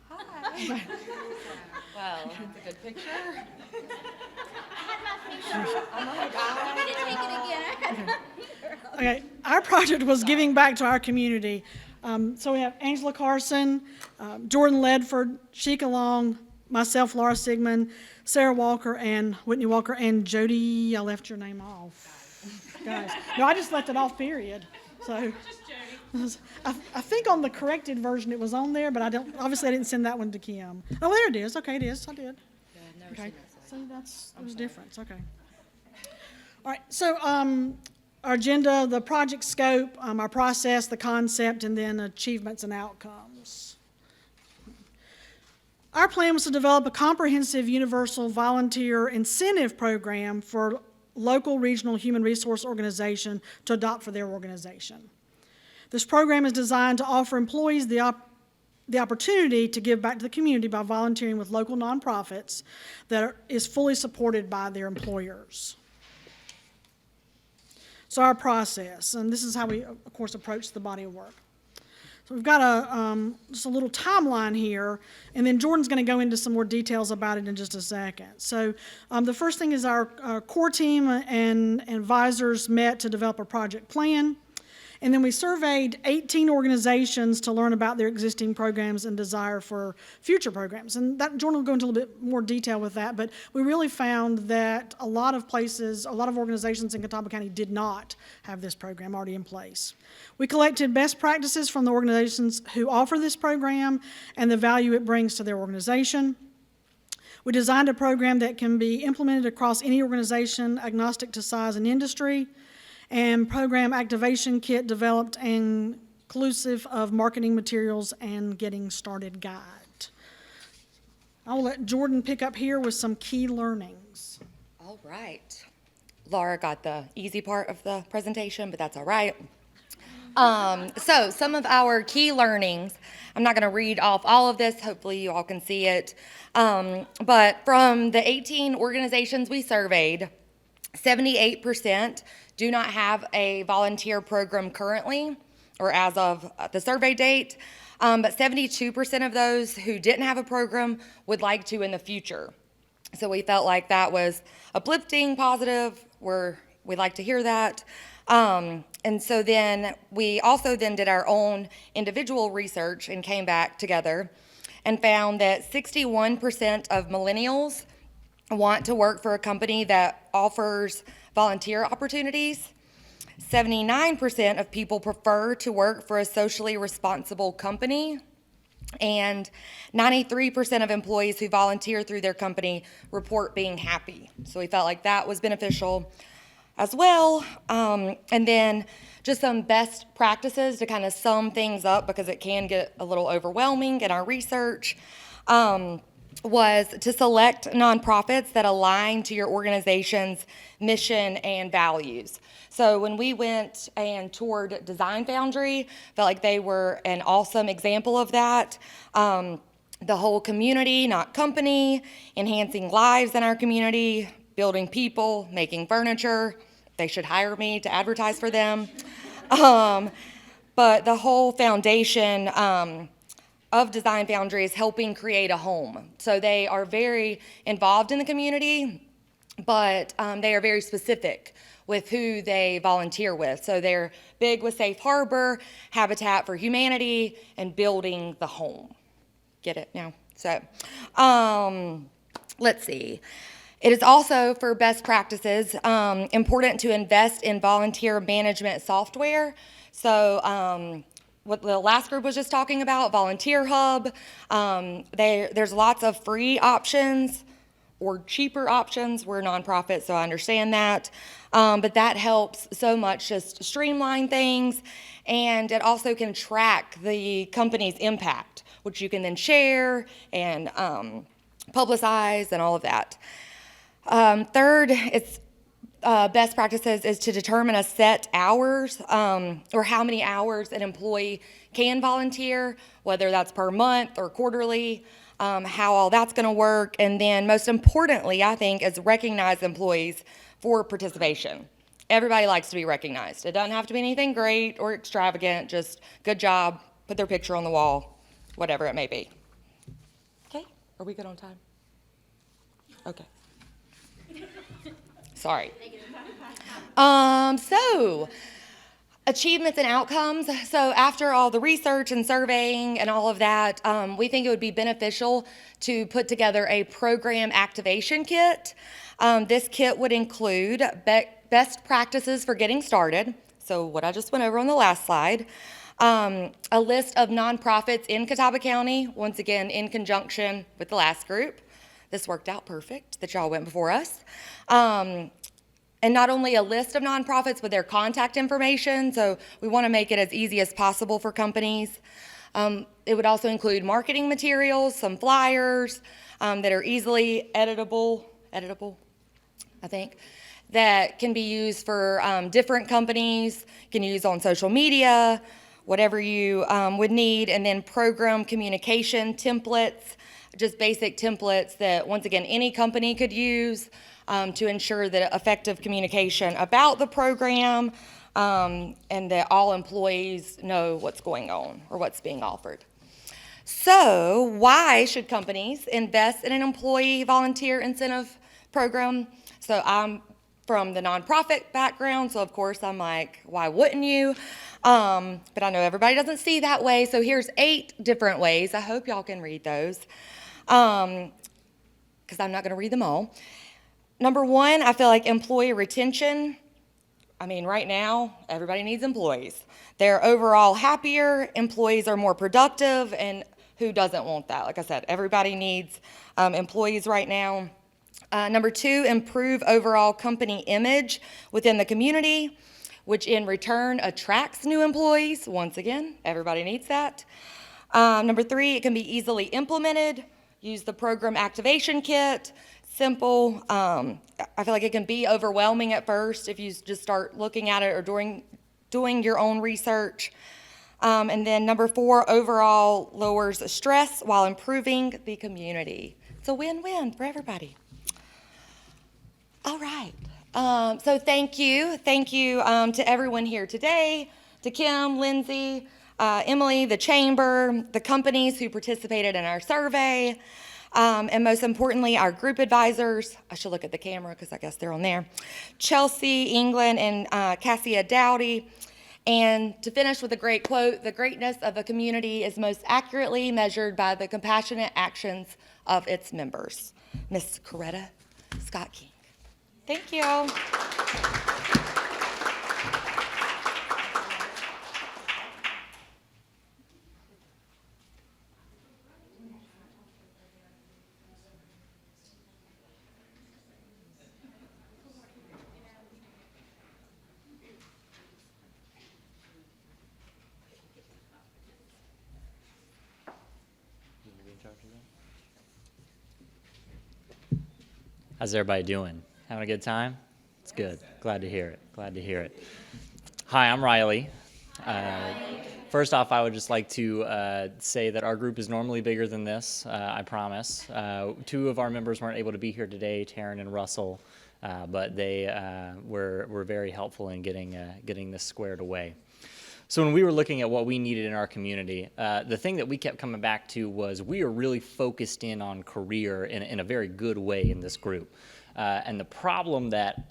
Hi. Well, that's a good picture. Okay, our project was giving back to our community. So we have Angela Carson, Jordan Ledford, Sheikah Long, myself, Laura Sigmund, Sarah Walker, and Whitney Walker, and Jody. I left your name off. Guys, no, I just left it off, period. So I think on the corrected version it was on there, but obviously I didn't send that one to Kim. Oh, there it is. Okay, it is. I did. Yeah, I've never Okay, seen that. so there's a difference. Okay. All right. So our agenda, the project scope, our process, the concept, and then achievements and outcomes. Our plan was to develop a comprehensive universal volunteer incentive program for local regional human resource organization to adopt for their organization. This program is designed to offer employees the opportunity to give back to the community by volunteering with local nonprofits that is fully supported by their employers. So our process, and this is how we, of course, approach the body of work. So we've got just a little timeline here, and then Jordan's going to go into some more details about it in just a second. So the first thing is our core team and advisors met to develop a project plan. And then we surveyed 18 organizations to learn about their existing programs and desire for future programs. And that Jordan will go into a little bit more detail with that, but we really found that a lot of places, a lot of organizations in Catawba County did not have this program already in place. We collected best practices from the organizations who offer this program and the value it brings to their organization. We designed a program that can be implemented across any organization agnostic to size and industry, and program activation kit developed inclusive of marketing materials and getting started guide. I'll let Jordan pick up here with some key learnings. All right. Laura got the easy part of the presentation, but that's all right. So some of our key learnings, I'm not going to read off all of this. Hopefully you all can see it. But from the 18 organizations we surveyed, 78% do not have a volunteer program currently or as of the survey date. But 72% of those who didn't have a program would like to in the future. So we felt like that was uplifting, positive. We like to hear that. And so then we also then did our own individual research and came back together and found that 61% of millennials want to work for a company that offers volunteer opportunities. 79% of people prefer to work for a socially responsible company. And 93% of employees who volunteer through their company report being happy. So we felt like that was beneficial as well. And then just some best practices to kind of sum things up because it can get a little overwhelming in our research. Was to select nonprofits that align to your organization's mission and values. So when we went and toured Design Foundry, felt like they were an awesome example of that. The whole community, not company, enhancing lives in our community, building people, making furniture. They should hire me to advertise for them. But the whole foundation of Design Foundry is helping create a home. So they are very involved in the community, but they are very specific with who they volunteer with. So they're big with Safe Harbor, Habitat for Humanity, and building the home. Get it now? So let's see. It is also, for best practices, important to invest in volunteer management software. So what the last group was just talking about, Volunteer Hub. There's lots of free options or cheaper options. We're a nonprofit, so I understand that. But that helps so much just streamline things, and it also can track the company's impact, which you can then share and publicize and all of that. Third, it's best practices is to determine a set hours or how many hours an employee can volunteer, whether that's per month or quarterly, how all that's going to work. And then most importantly, I think, is recognize employees for participation. Everybody likes to be recognized. It doesn't have to be anything great or extravagant, just good job, put their picture on the wall, whatever it may be. Okay, are we good on time? Okay. Sorry. So, achievements and outcomes. So after all the research and surveying and all of that, we think it would be beneficial to put together a program activation kit. This kit would include best practices for getting started, so what I just went over on the last slide, a list of nonprofits in Catawba County, once again in conjunction with the last group. This worked out perfect that y'all went before us. And not only a list of nonprofits, but their contact information. So we want to make it as easy as possible for companies. It would also include marketing materials, some flyers that are easily editable, I think, that can be used for different companies, can use on social media, whatever you would need. And then program communication templates, just basic templates that, once again, any company could use to ensure that effective communication about the program and that all employees know what's going on or what's being offered. So why should companies invest in an employee volunteer incentive program? So I'm from the nonprofit background, so of course I'm like, why wouldn't you? But I know everybody doesn't see that way, so here's 8 different ways. I hope y'all can read those, because I'm not going to read them all. Number 1, I feel like employee retention. I mean, right now, everybody needs employees. They're overall happier, employees are more productive, and who doesn't want that? Like I said, everybody needs employees right now. Number 2, improve overall company image within the community, which in return attracts new employees. Once again, everybody needs that. Number 3, it can be easily implemented. Use the program activation kit. Simple. I feel like it can be overwhelming at first if you just start looking at it or doing your own research. And then number 4, overall lowers stress while improving the community. It's a win-win for everybody. All right. So thank you. Thank you to everyone here today, to Kim, Lindsay, Emily, the chamber, the companies who participated in our survey, and most importantly, our group advisors. I should look at the camera because I guess they're on there. Chelsea, England, and Cassia Dowdy. And to finish with a great quote, the greatness of a community is most accurately measured by the compassionate actions of its members. Miss Coretta Scott King. Thank you. How's everybody doing? Having a good time? It's good. Glad to hear it. Glad to hear it. Hi, I'm Riley. First off, I would just like to say that our group is normally bigger than this, I promise. 2 of our members weren't able to be here today, Taryn and Russell, but they were very helpful in getting this squared away. So when we were looking at what we needed in our community, the thing that we kept coming back to was we are really focused in on career in a very good way in this group. And the problem that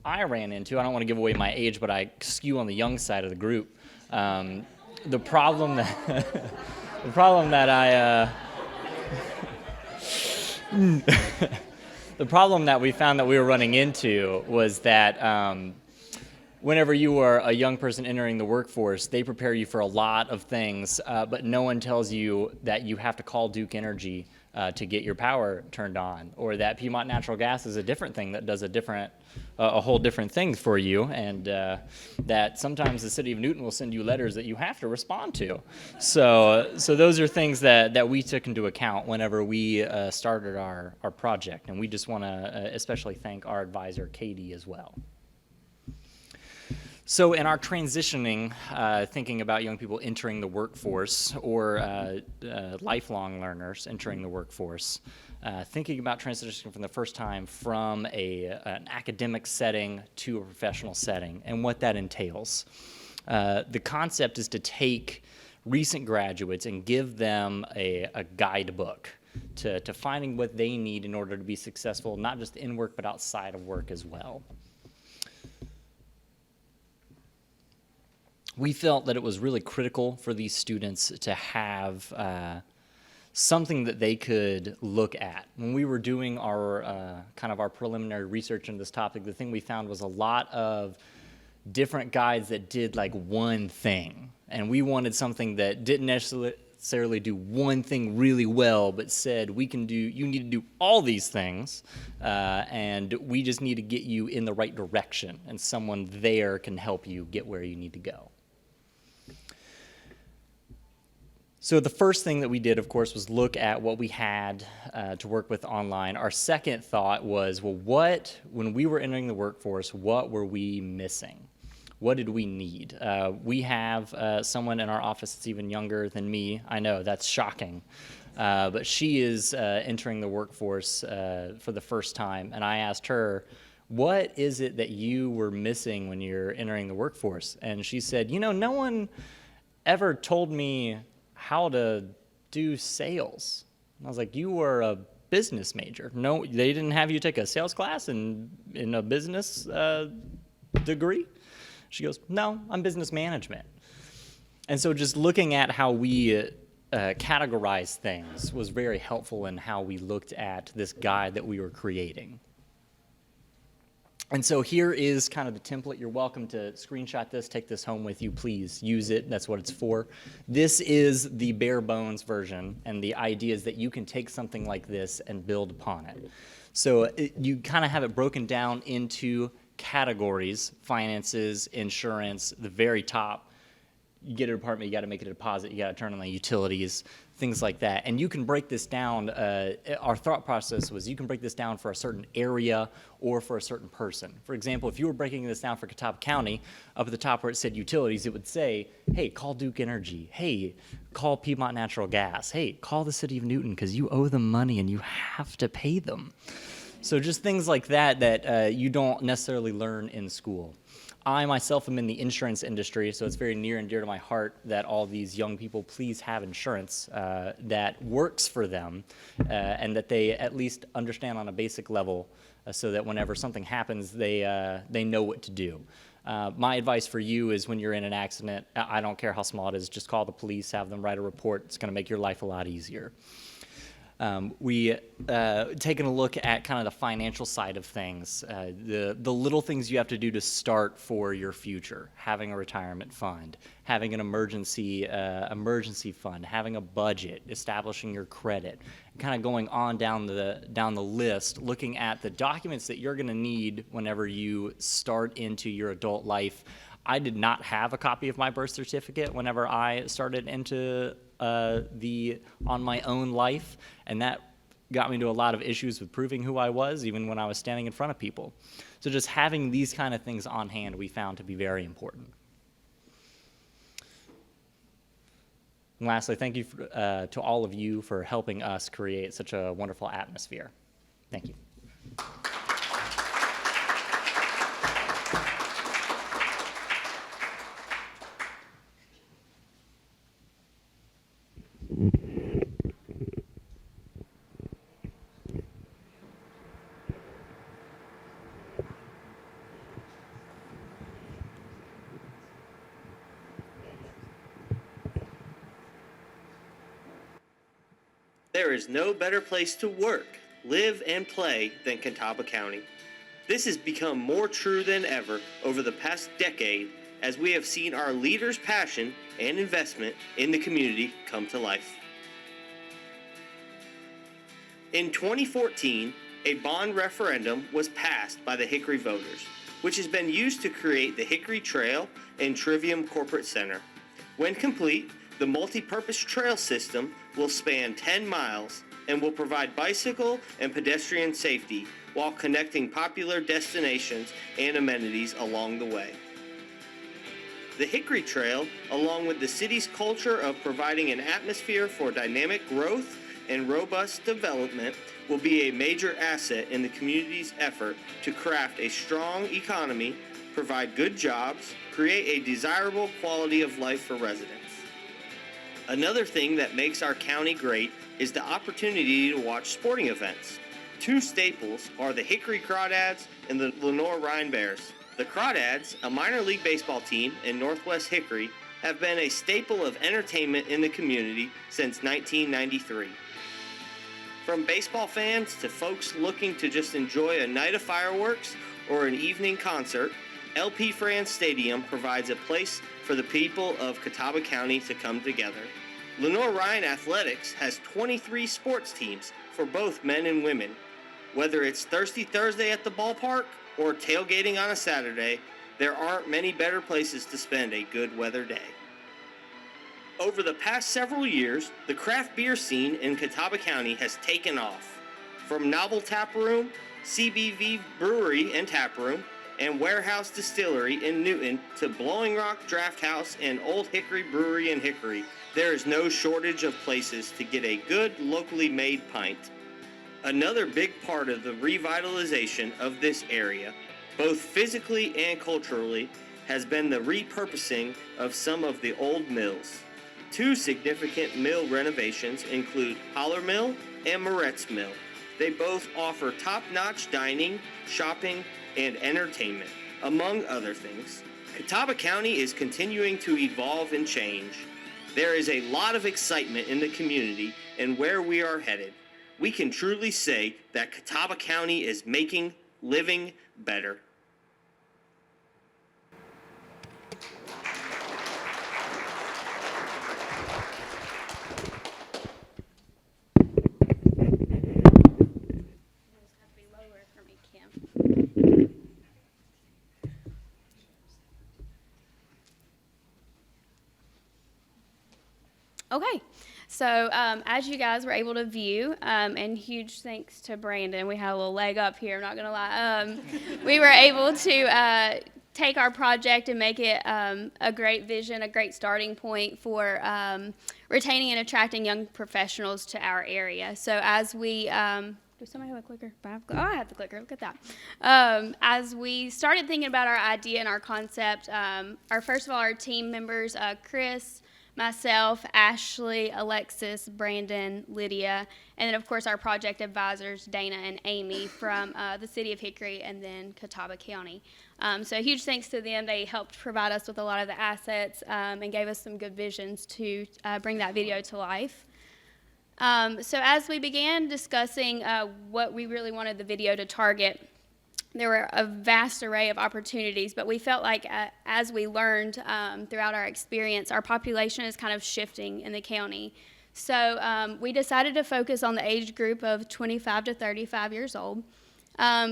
I ran into, I don't want to give away my age, but I skew on the young side of the group. The problem that we found that we were running into was that whenever you are a young person entering the workforce, they prepare you for a lot of things, but no one tells you that you have to call Duke Energy to get your power turned on, or that Piedmont Natural Gas is a different thing that does a whole different thing for you, and that sometimes the city of Newton will send you letters that you have to respond to. So those are things that we took into account whenever we started our project, and we just want to especially thank our advisor, Katie, as well. So in our transitioning, thinking about young people entering the workforce or lifelong learners entering the workforce, thinking about transitioning for the first time from an academic setting to a professional setting and what that entails. The concept is to take recent graduates and give them a guidebook to finding what they need in order to be successful, not just in work, but outside of work as well. We felt that it was really critical for these students to have something that they could look at. When we were doing our kind of our preliminary research on this topic, the thing we found was a lot of different guides that did like one thing. And we wanted something that didn't necessarily do one thing really well, but said you need to do all these things, and we just need to get you in the right direction, and someone there can help you get where you need to go. So the first thing that we did, of course, was look at what we had to work with online. Our second thought was, well, when we were entering the workforce, what were we missing? What did we need? We have someone in our office that's even younger than me. I know, that's shocking. But she is entering the workforce for the first time, and I asked her, what is it that you were missing when you're entering the workforce? And she said, no one ever told me how to do sales. And I was like, you were a business major. No, they didn't have you take a sales class in a business degree. She goes, no, I'm business management. And so just looking at how we categorize things was very helpful in how we looked at this guide that we were creating. And so here is kind of the template. You're welcome to screenshot this, take this home with you, please use it. That's what it's for. This is the bare bones version, and the idea is that you can take something like this and build upon it. So you kind of have it broken down into categories: finances, insurance, the very top. You get an apartment, you got to make a deposit, you got to turn on the utilities, things like that. And you can break this down. Our thought process was you can break this down for a certain area or for a certain person. For example, if you were breaking this down for Catawba County, up at the top where it said utilities, it would say, hey, call Duke Energy. Hey, call Piedmont Natural Gas. Hey, call the city of Newton because you owe them money and you have to pay them. So just things like that that you don't necessarily learn in school. I myself am in the insurance industry, so it's very near and dear to my heart that all these young people please have insurance that works for them and that they at least understand on a basic level so that whenever something happens, they know what to do. My advice for you is when you're in an accident, I don't care how small it is, just call the police, have them write a report. It's going to make your life a lot easier. We taken a look at kind of the financial side of things, the little things you have to do to start for your future, having a retirement fund, having an emergency fund, having a budget, establishing your credit, kind of going on down the list, looking at the documents that you're going to need whenever you start into your adult life. I did not have a copy of my birth certificate whenever I started into on my own life, and that got me into a lot of issues with proving who I was, even when I was standing in front of people. So just having these kind of things on hand we found to be very important. And lastly, thank you to all of you for helping us create such a wonderful atmosphere. Thank you. There is no better place to work, live, and play than Catawba County. This has become more true than ever over the past decade as we have seen our leaders' passion and investment in the community come to life. In 2014, a bond referendum was passed by the Hickory voters, which has been used to create the Hickory Trail and Trivium Corporate Center. When complete, the multi-purpose trail system will span 10 miles and will provide bicycle and pedestrian safety while connecting popular destinations and amenities along the way. The Hickory Trail, along with the city's culture of providing an atmosphere for dynamic growth and robust development, will be a major asset in the community's effort to craft a strong economy, provide good jobs, create a desirable quality of life for residents. Another thing that makes our county great is the opportunity to watch sporting events. Two staples are the Hickory Crawdads and the Lenore Rhine Bears. The Crawdads, a minor league baseball team in Northwest Hickory, have been a staple of entertainment in the community since 1993. From baseball fans to folks looking to just enjoy a night of fireworks or an evening concert, LP France Stadium provides a place for the people of Catawba County to come together. Lenore Ryan Athletics has 23 sports teams for both men and women. Whether it's Thirsty Thursday at the ballpark or tailgating on a Saturday, there aren't many better places to spend a good weather day. Over the past several years, the craft beer scene in Catawba County has taken off. From Novel Tap Room, CBV Brewery and Tap Room, and Warehouse Distillery in Newton to Blowing Rock Draft House and Old Hickory Brewery in Hickory, there is no shortage of places to get a good locally made pint. Another big part of the revitalization of this area, both physically and culturally, has been the repurposing of some of the old mills. Two significant mill renovations include Holler Mill and Moretz Mill. They both offer top-notch dining, shopping, and entertainment, among other things. Catawba County is continuing to evolve and change. There is a lot of excitement in the community and where we are headed. We can truly say that Catawba County is making living better. Okay, so as you guys were able to view, and huge thanks to Brandon, we had a little leg up here, I'm not gonna lie. We were able to take our project and make it a great vision, a great starting point for retaining and attracting young professionals to our area. So as we, does somebody have a clicker? Oh, I have the clicker, look at that. As we started thinking about our idea and our concept, first of all, our team members, Chris, myself, Ashley, Alexis, Brandon, Lydia, and then of course our project advisors, Dana and Amy from the City of Hickory and then Catawba County. So huge thanks to them. They helped provide us with a lot of the assets and gave us some good visions to bring that video to life. So as we began discussing what we really wanted the video to target, there were a vast array of opportunities, but we felt like as we learned throughout our experience, our population is kind of shifting in the county. So we decided to focus on the age group of 25 to 35 years old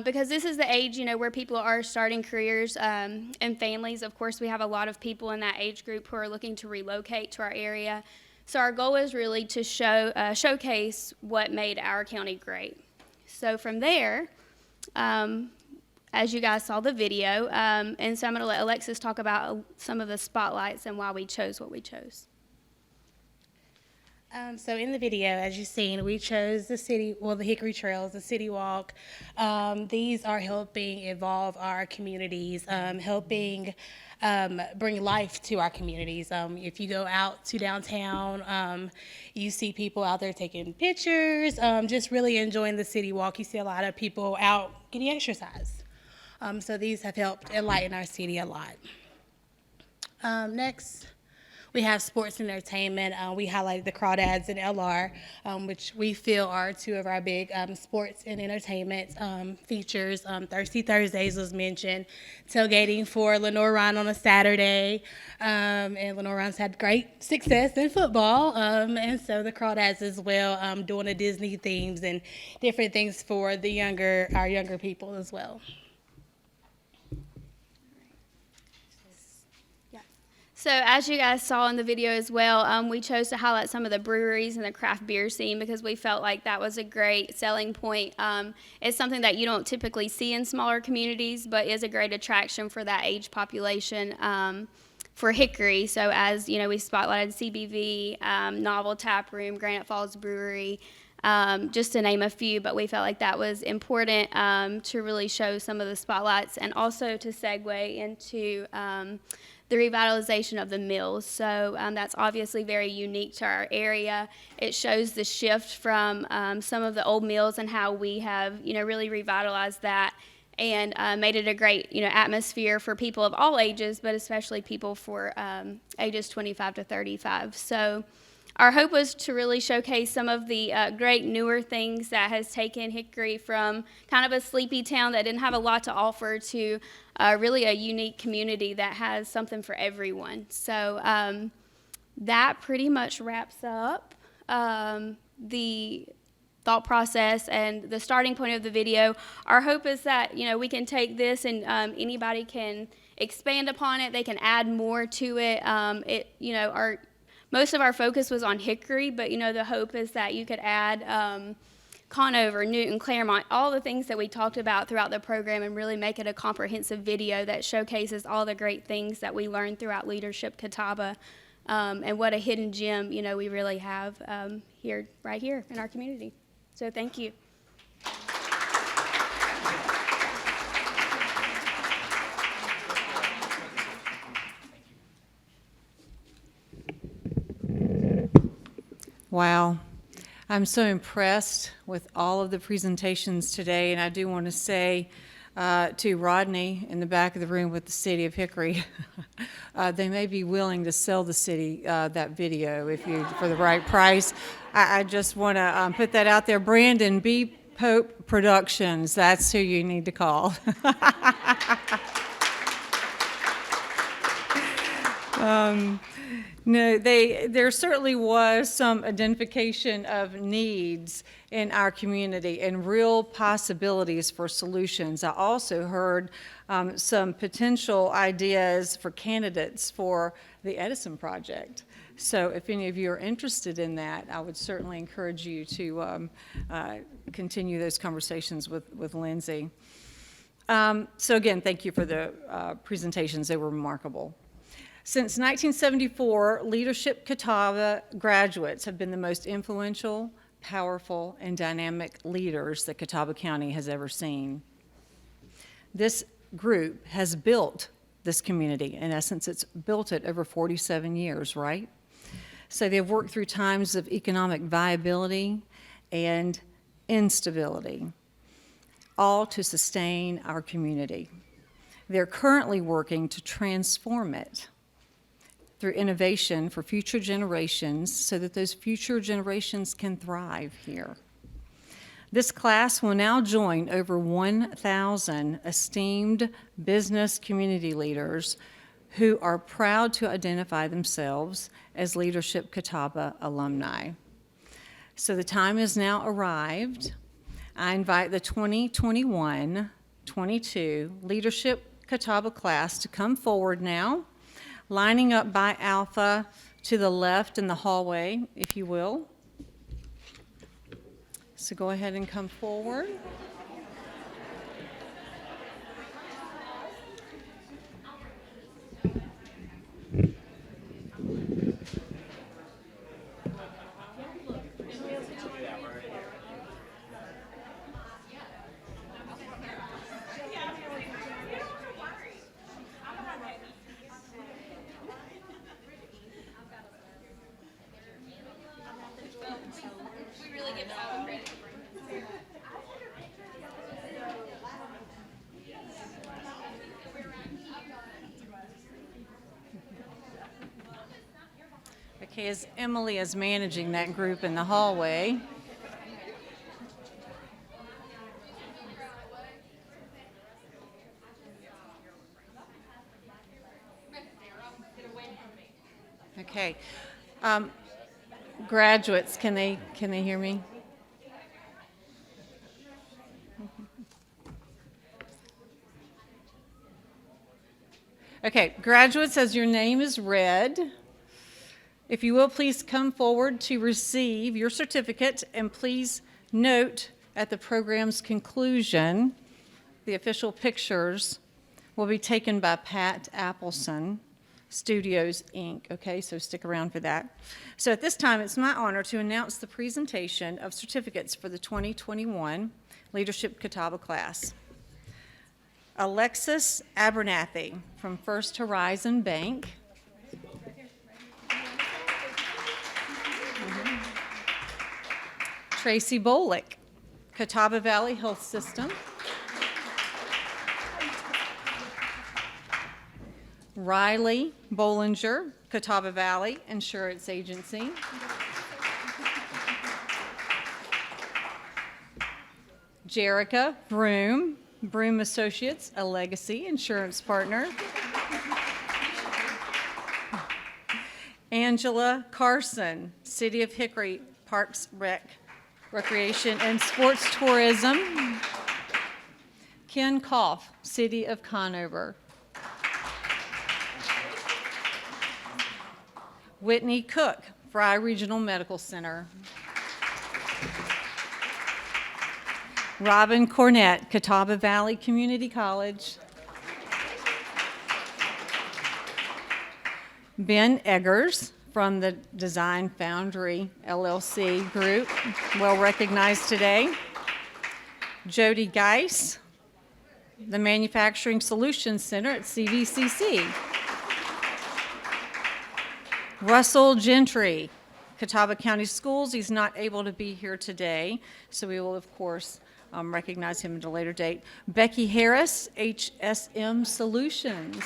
because this is the age, where people are starting careers and families. Of course, we have a lot of people in that age group who are looking to relocate to our area. So our goal is really to showcase what made our county great. So from there, as you guys saw the video, and so I'm going to let Alexis talk about some of the spotlights and why we chose what we chose. So in the video, as you've seen, we chose the Hickory Trails, the City Walk. These are helping evolve our communities, helping bring life to our communities. If you go out to downtown, you see people out there taking pictures, just really enjoying the City Walk. You see a lot of people out getting exercise. So these have helped enlighten our city a lot. Next, we have sports and entertainment. We highlighted the Crawdads and LR, which we feel are two of our big sports and entertainment features. Thirsty Thursdays was mentioned, tailgating for Lenore Ryan on a Saturday, and Lenore Ryan's had great success in football, and so the Crawdads as well, doing the Disney themes and different things for our younger people as well. So as you guys saw in the video as well, we chose to highlight some of the breweries and the craft beer scene because we felt like that was a great selling point. It's something that you don't typically see in smaller communities, but is a great attraction for that age population for Hickory. So as we spotlighted CBV, Novel Tap Room, Granite Falls Brewery, just to name a few, but we felt like that was important to really show some of the spotlights and also to segue into the revitalization of the mills. So that's obviously very unique to our area. It shows the shift from some of the old mills and how we have, really revitalized that and made it a great, atmosphere for people of all ages, but especially people for ages 25 to 35. So our hope was to really showcase some of the great newer things that has taken Hickory from kind of a sleepy town that didn't have a lot to offer to really a unique community that has something for everyone. So that pretty much wraps up the thought process and the starting point of the video. Our hope is that we can take this and anybody can expand upon it. They can add more to it. Most of our focus was on Hickory, but the hope is that you could add Conover, Newton, Claremont, all the things that we talked about throughout the program and really make it a comprehensive video that showcases all the great things that we learned throughout Leadership Catawba and what a hidden gem we really have right here in our community. So thank you. Wow. I'm so impressed with all of the presentations today, and I do want to say to Rodney in the back of the room with the City of Hickory, they may be willing to sell the city that video for the right price. I just want to put that out there. Brandon B. Pope Productions, that's who you need to call. No, there certainly was some identification of needs in our community and real possibilities for solutions. I also heard some potential ideas for candidates for the Edison project. So if any of you are interested in that, I would certainly encourage you to continue those conversations with Lindsay. So again, thank you for the presentations. They were remarkable. Since 1974, Leadership Catawba graduates have been the most influential, powerful, and dynamic leaders that Catawba County has ever seen. This group has built this community. In essence, it's built it over 47 years, right? So they've worked through times of economic viability and instability, all to sustain our community. They're currently working to transform it through innovation for future generations so that those future generations can thrive here. This class will now join over 1,000 esteemed business community leaders who are proud to identify themselves as Leadership Catawba alumni. So the time has now arrived. I invite the 2021-22 Leadership Catawba class to come forward now, lining up by alpha to the left in the hallway, if you will. So go ahead and come forward. Okay, as Emily is managing that group in the hallway. Okay. Graduates, can they hear me? Okay, graduates, as your name is read, if you will, please come forward to receive your certificate, and please note at the program's conclusion, the official pictures will be taken by Pat Appleson, Studios, Inc. Okay, so stick around for that. So at this time, it's my honor to announce the presentation of certificates for the 2021 Leadership Catawba class. Alexis Abernathy from First Horizon Bank. Tracy Bolick, Catawba Valley Health System. Riley Bollinger, Catawba Valley Insurance Agency. Jerica Broom, Broom Associates, a legacy insurance partner. Angela Carson, City of Hickory Parks Recreation and Sports Tourism. Ken Koff, City of Conover. Whitney Cook, Fry Regional Medical Center. Robin Cornett, Catawba Valley Community College. Ben Eggers from the Design Foundry LLC group, well recognized today. Jody Geis, the Manufacturing Solutions Center at CVCC. Russell Gentry, Catawba County Schools. He's not able to be here today, so we will, of course, recognize him at a later date. Becky Harris, HSM Solutions.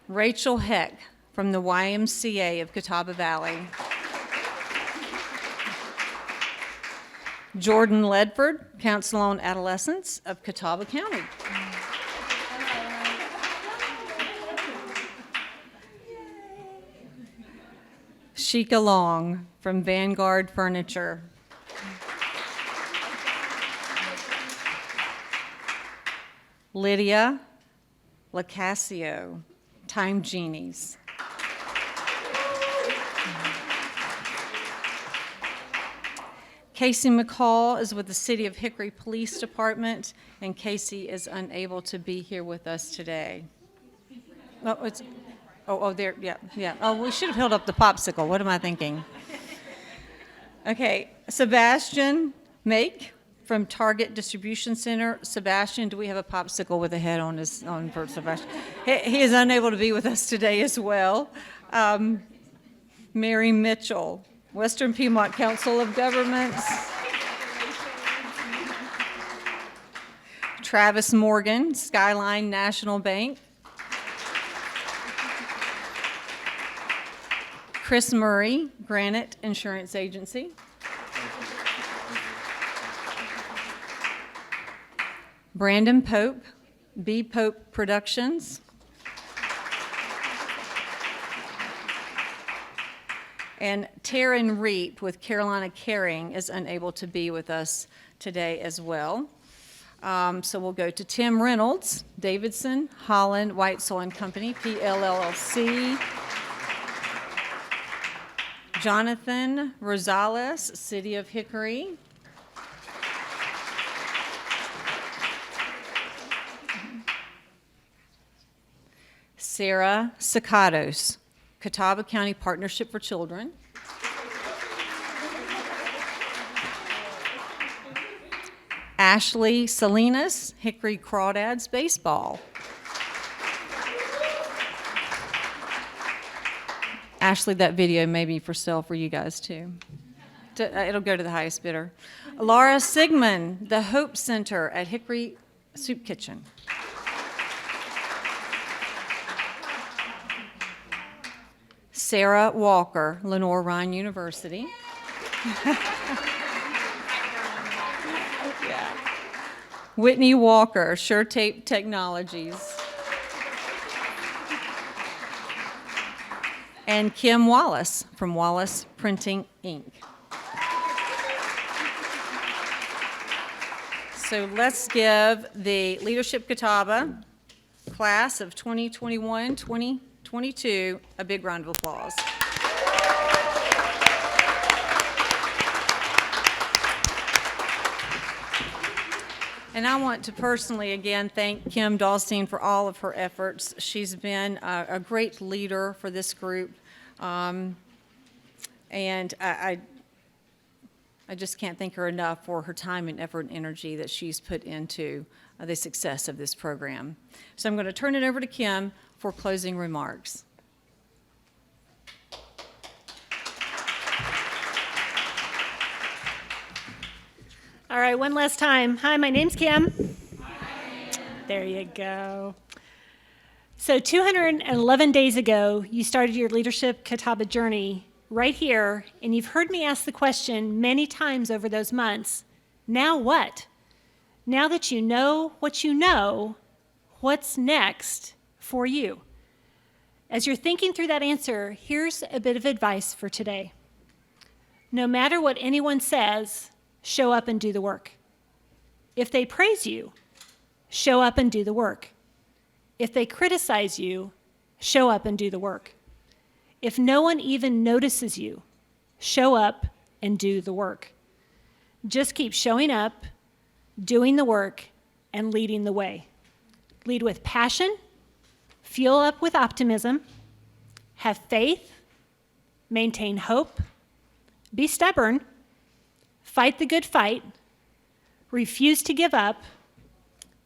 Rachel Heck from the YMCA of Catawba Valley. Jordan Ledford, Council on Adolescents of Catawba County. Sheikah Long from Vanguard Furniture. Lydia Lacasio, Time Genies. Casey McCall is with the City of Hickory Police Department, and Casey is unable to be here with us today. There, yeah. Oh, we should have held up the popsicle. What am I thinking? Okay, Sebastian Make from Target Distribution Center. Sebastian, do we have a popsicle with a head on for Sebastian? He is unable to be with us today as well. Mary Mitchell, Western Piedmont Council of Governments. Travis Morgan, Skyline National Bank. Chris Murray, Granite Insurance Agency. Brandon Pope, B. Pope Productions. And Taryn Reap with Carolina Caring is unable to be with us today as well. So we'll go to Tim Reynolds, Davidson, Holland, Whitesell and Company, PLLC. Jonathan Rosales, City of Hickory. Sarah Sacados, Catawba County Partnership for Children. Ashley Salinas, Hickory Crawdads Baseball. Ashley, that video may be for sale for you guys too. It'll go to the highest bidder. Laura Sigmund, the Hope Center at Hickory Soup Kitchen. Sarah Walker, Lenore Ryan University. Yeah. Whitney Walker, Sure Tape Technologies. And Kim Wallace from Wallace Printing, Inc. So let's give the Leadership Catawba class of 2021-2022 a big round of applause. And I want to personally, again, thank Kim Dahlstein for all of her efforts. She's been a great leader for this group. And I just can't thank her enough for her time and effort and energy that she's put into the success of this program. So I'm going to turn it over to Kim for closing remarks. All right, one last time. Hi, my name's Kim. Hi. There you go. So 211 days ago, you started your Leadership Catawba journey right here, and you've heard me ask the question many times over those months, now what? Now that you know, what's next for you? As you're thinking through that answer, here's a bit of advice for today. No matter what anyone says, show up and do the work. If they praise you, show up and do the work. If they criticize you, show up and do the work. If no one even notices you, show up and do the work. Just keep showing up, doing the work, and leading the way. Lead with passion, fuel up with optimism, have faith, maintain hope, be stubborn, fight the good fight, refuse to give up,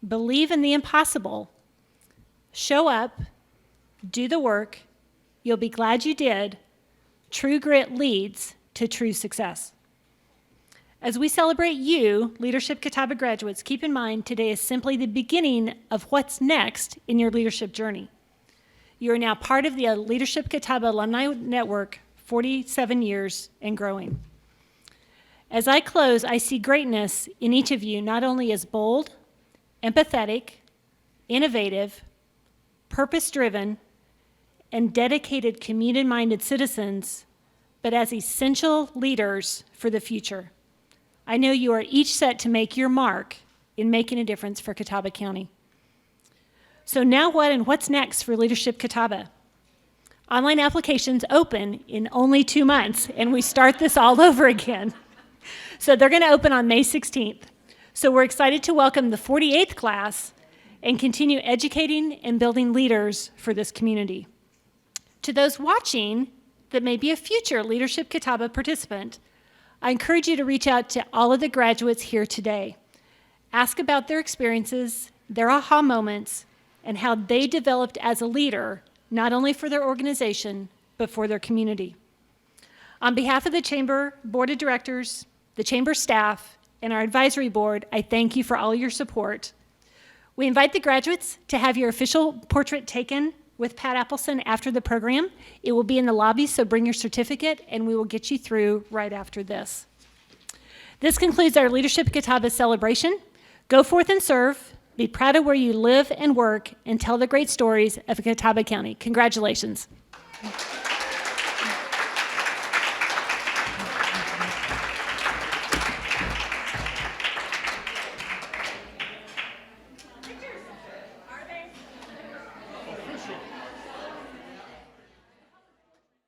believe in the impossible, show up, do the work, you'll be glad you did. True grit leads to true success. As we celebrate you, Leadership Catawba graduates, keep in mind today is simply the beginning of what's next in your leadership journey. You are now part of the Leadership Catawba Alumni Network, 47 years and growing. As I close, I see greatness in each of you, not only as bold, empathetic, innovative, purpose-driven, and dedicated community-minded citizens, but as essential leaders for the future. I know you are each set to make your mark in making a difference for Catawba County. So now what and what's next for Leadership Catawba? Online applications open in only 2 months, and we start this all over again. So they're going to open on May 16th. So we're excited to welcome the 48th class and continue educating and building leaders for this community. To those watching that may be a future Leadership Catawba participant, I encourage you to reach out to all of the graduates here today. Ask about their experiences, their aha moments, and how they developed as a leader, not only for their organization, but for their community. On behalf of the Chamber Board of Directors, the Chamber staff, and our advisory board, I thank you for all your support. We invite the graduates to have your official portrait taken with Pat Appleson after the program. It will be in the lobby, so bring your certificate, and we will get you through right after this. This concludes our Leadership Catawba celebration. Go forth and serve, be proud of where you live and work, and tell the great stories of Catawba County. Congratulations.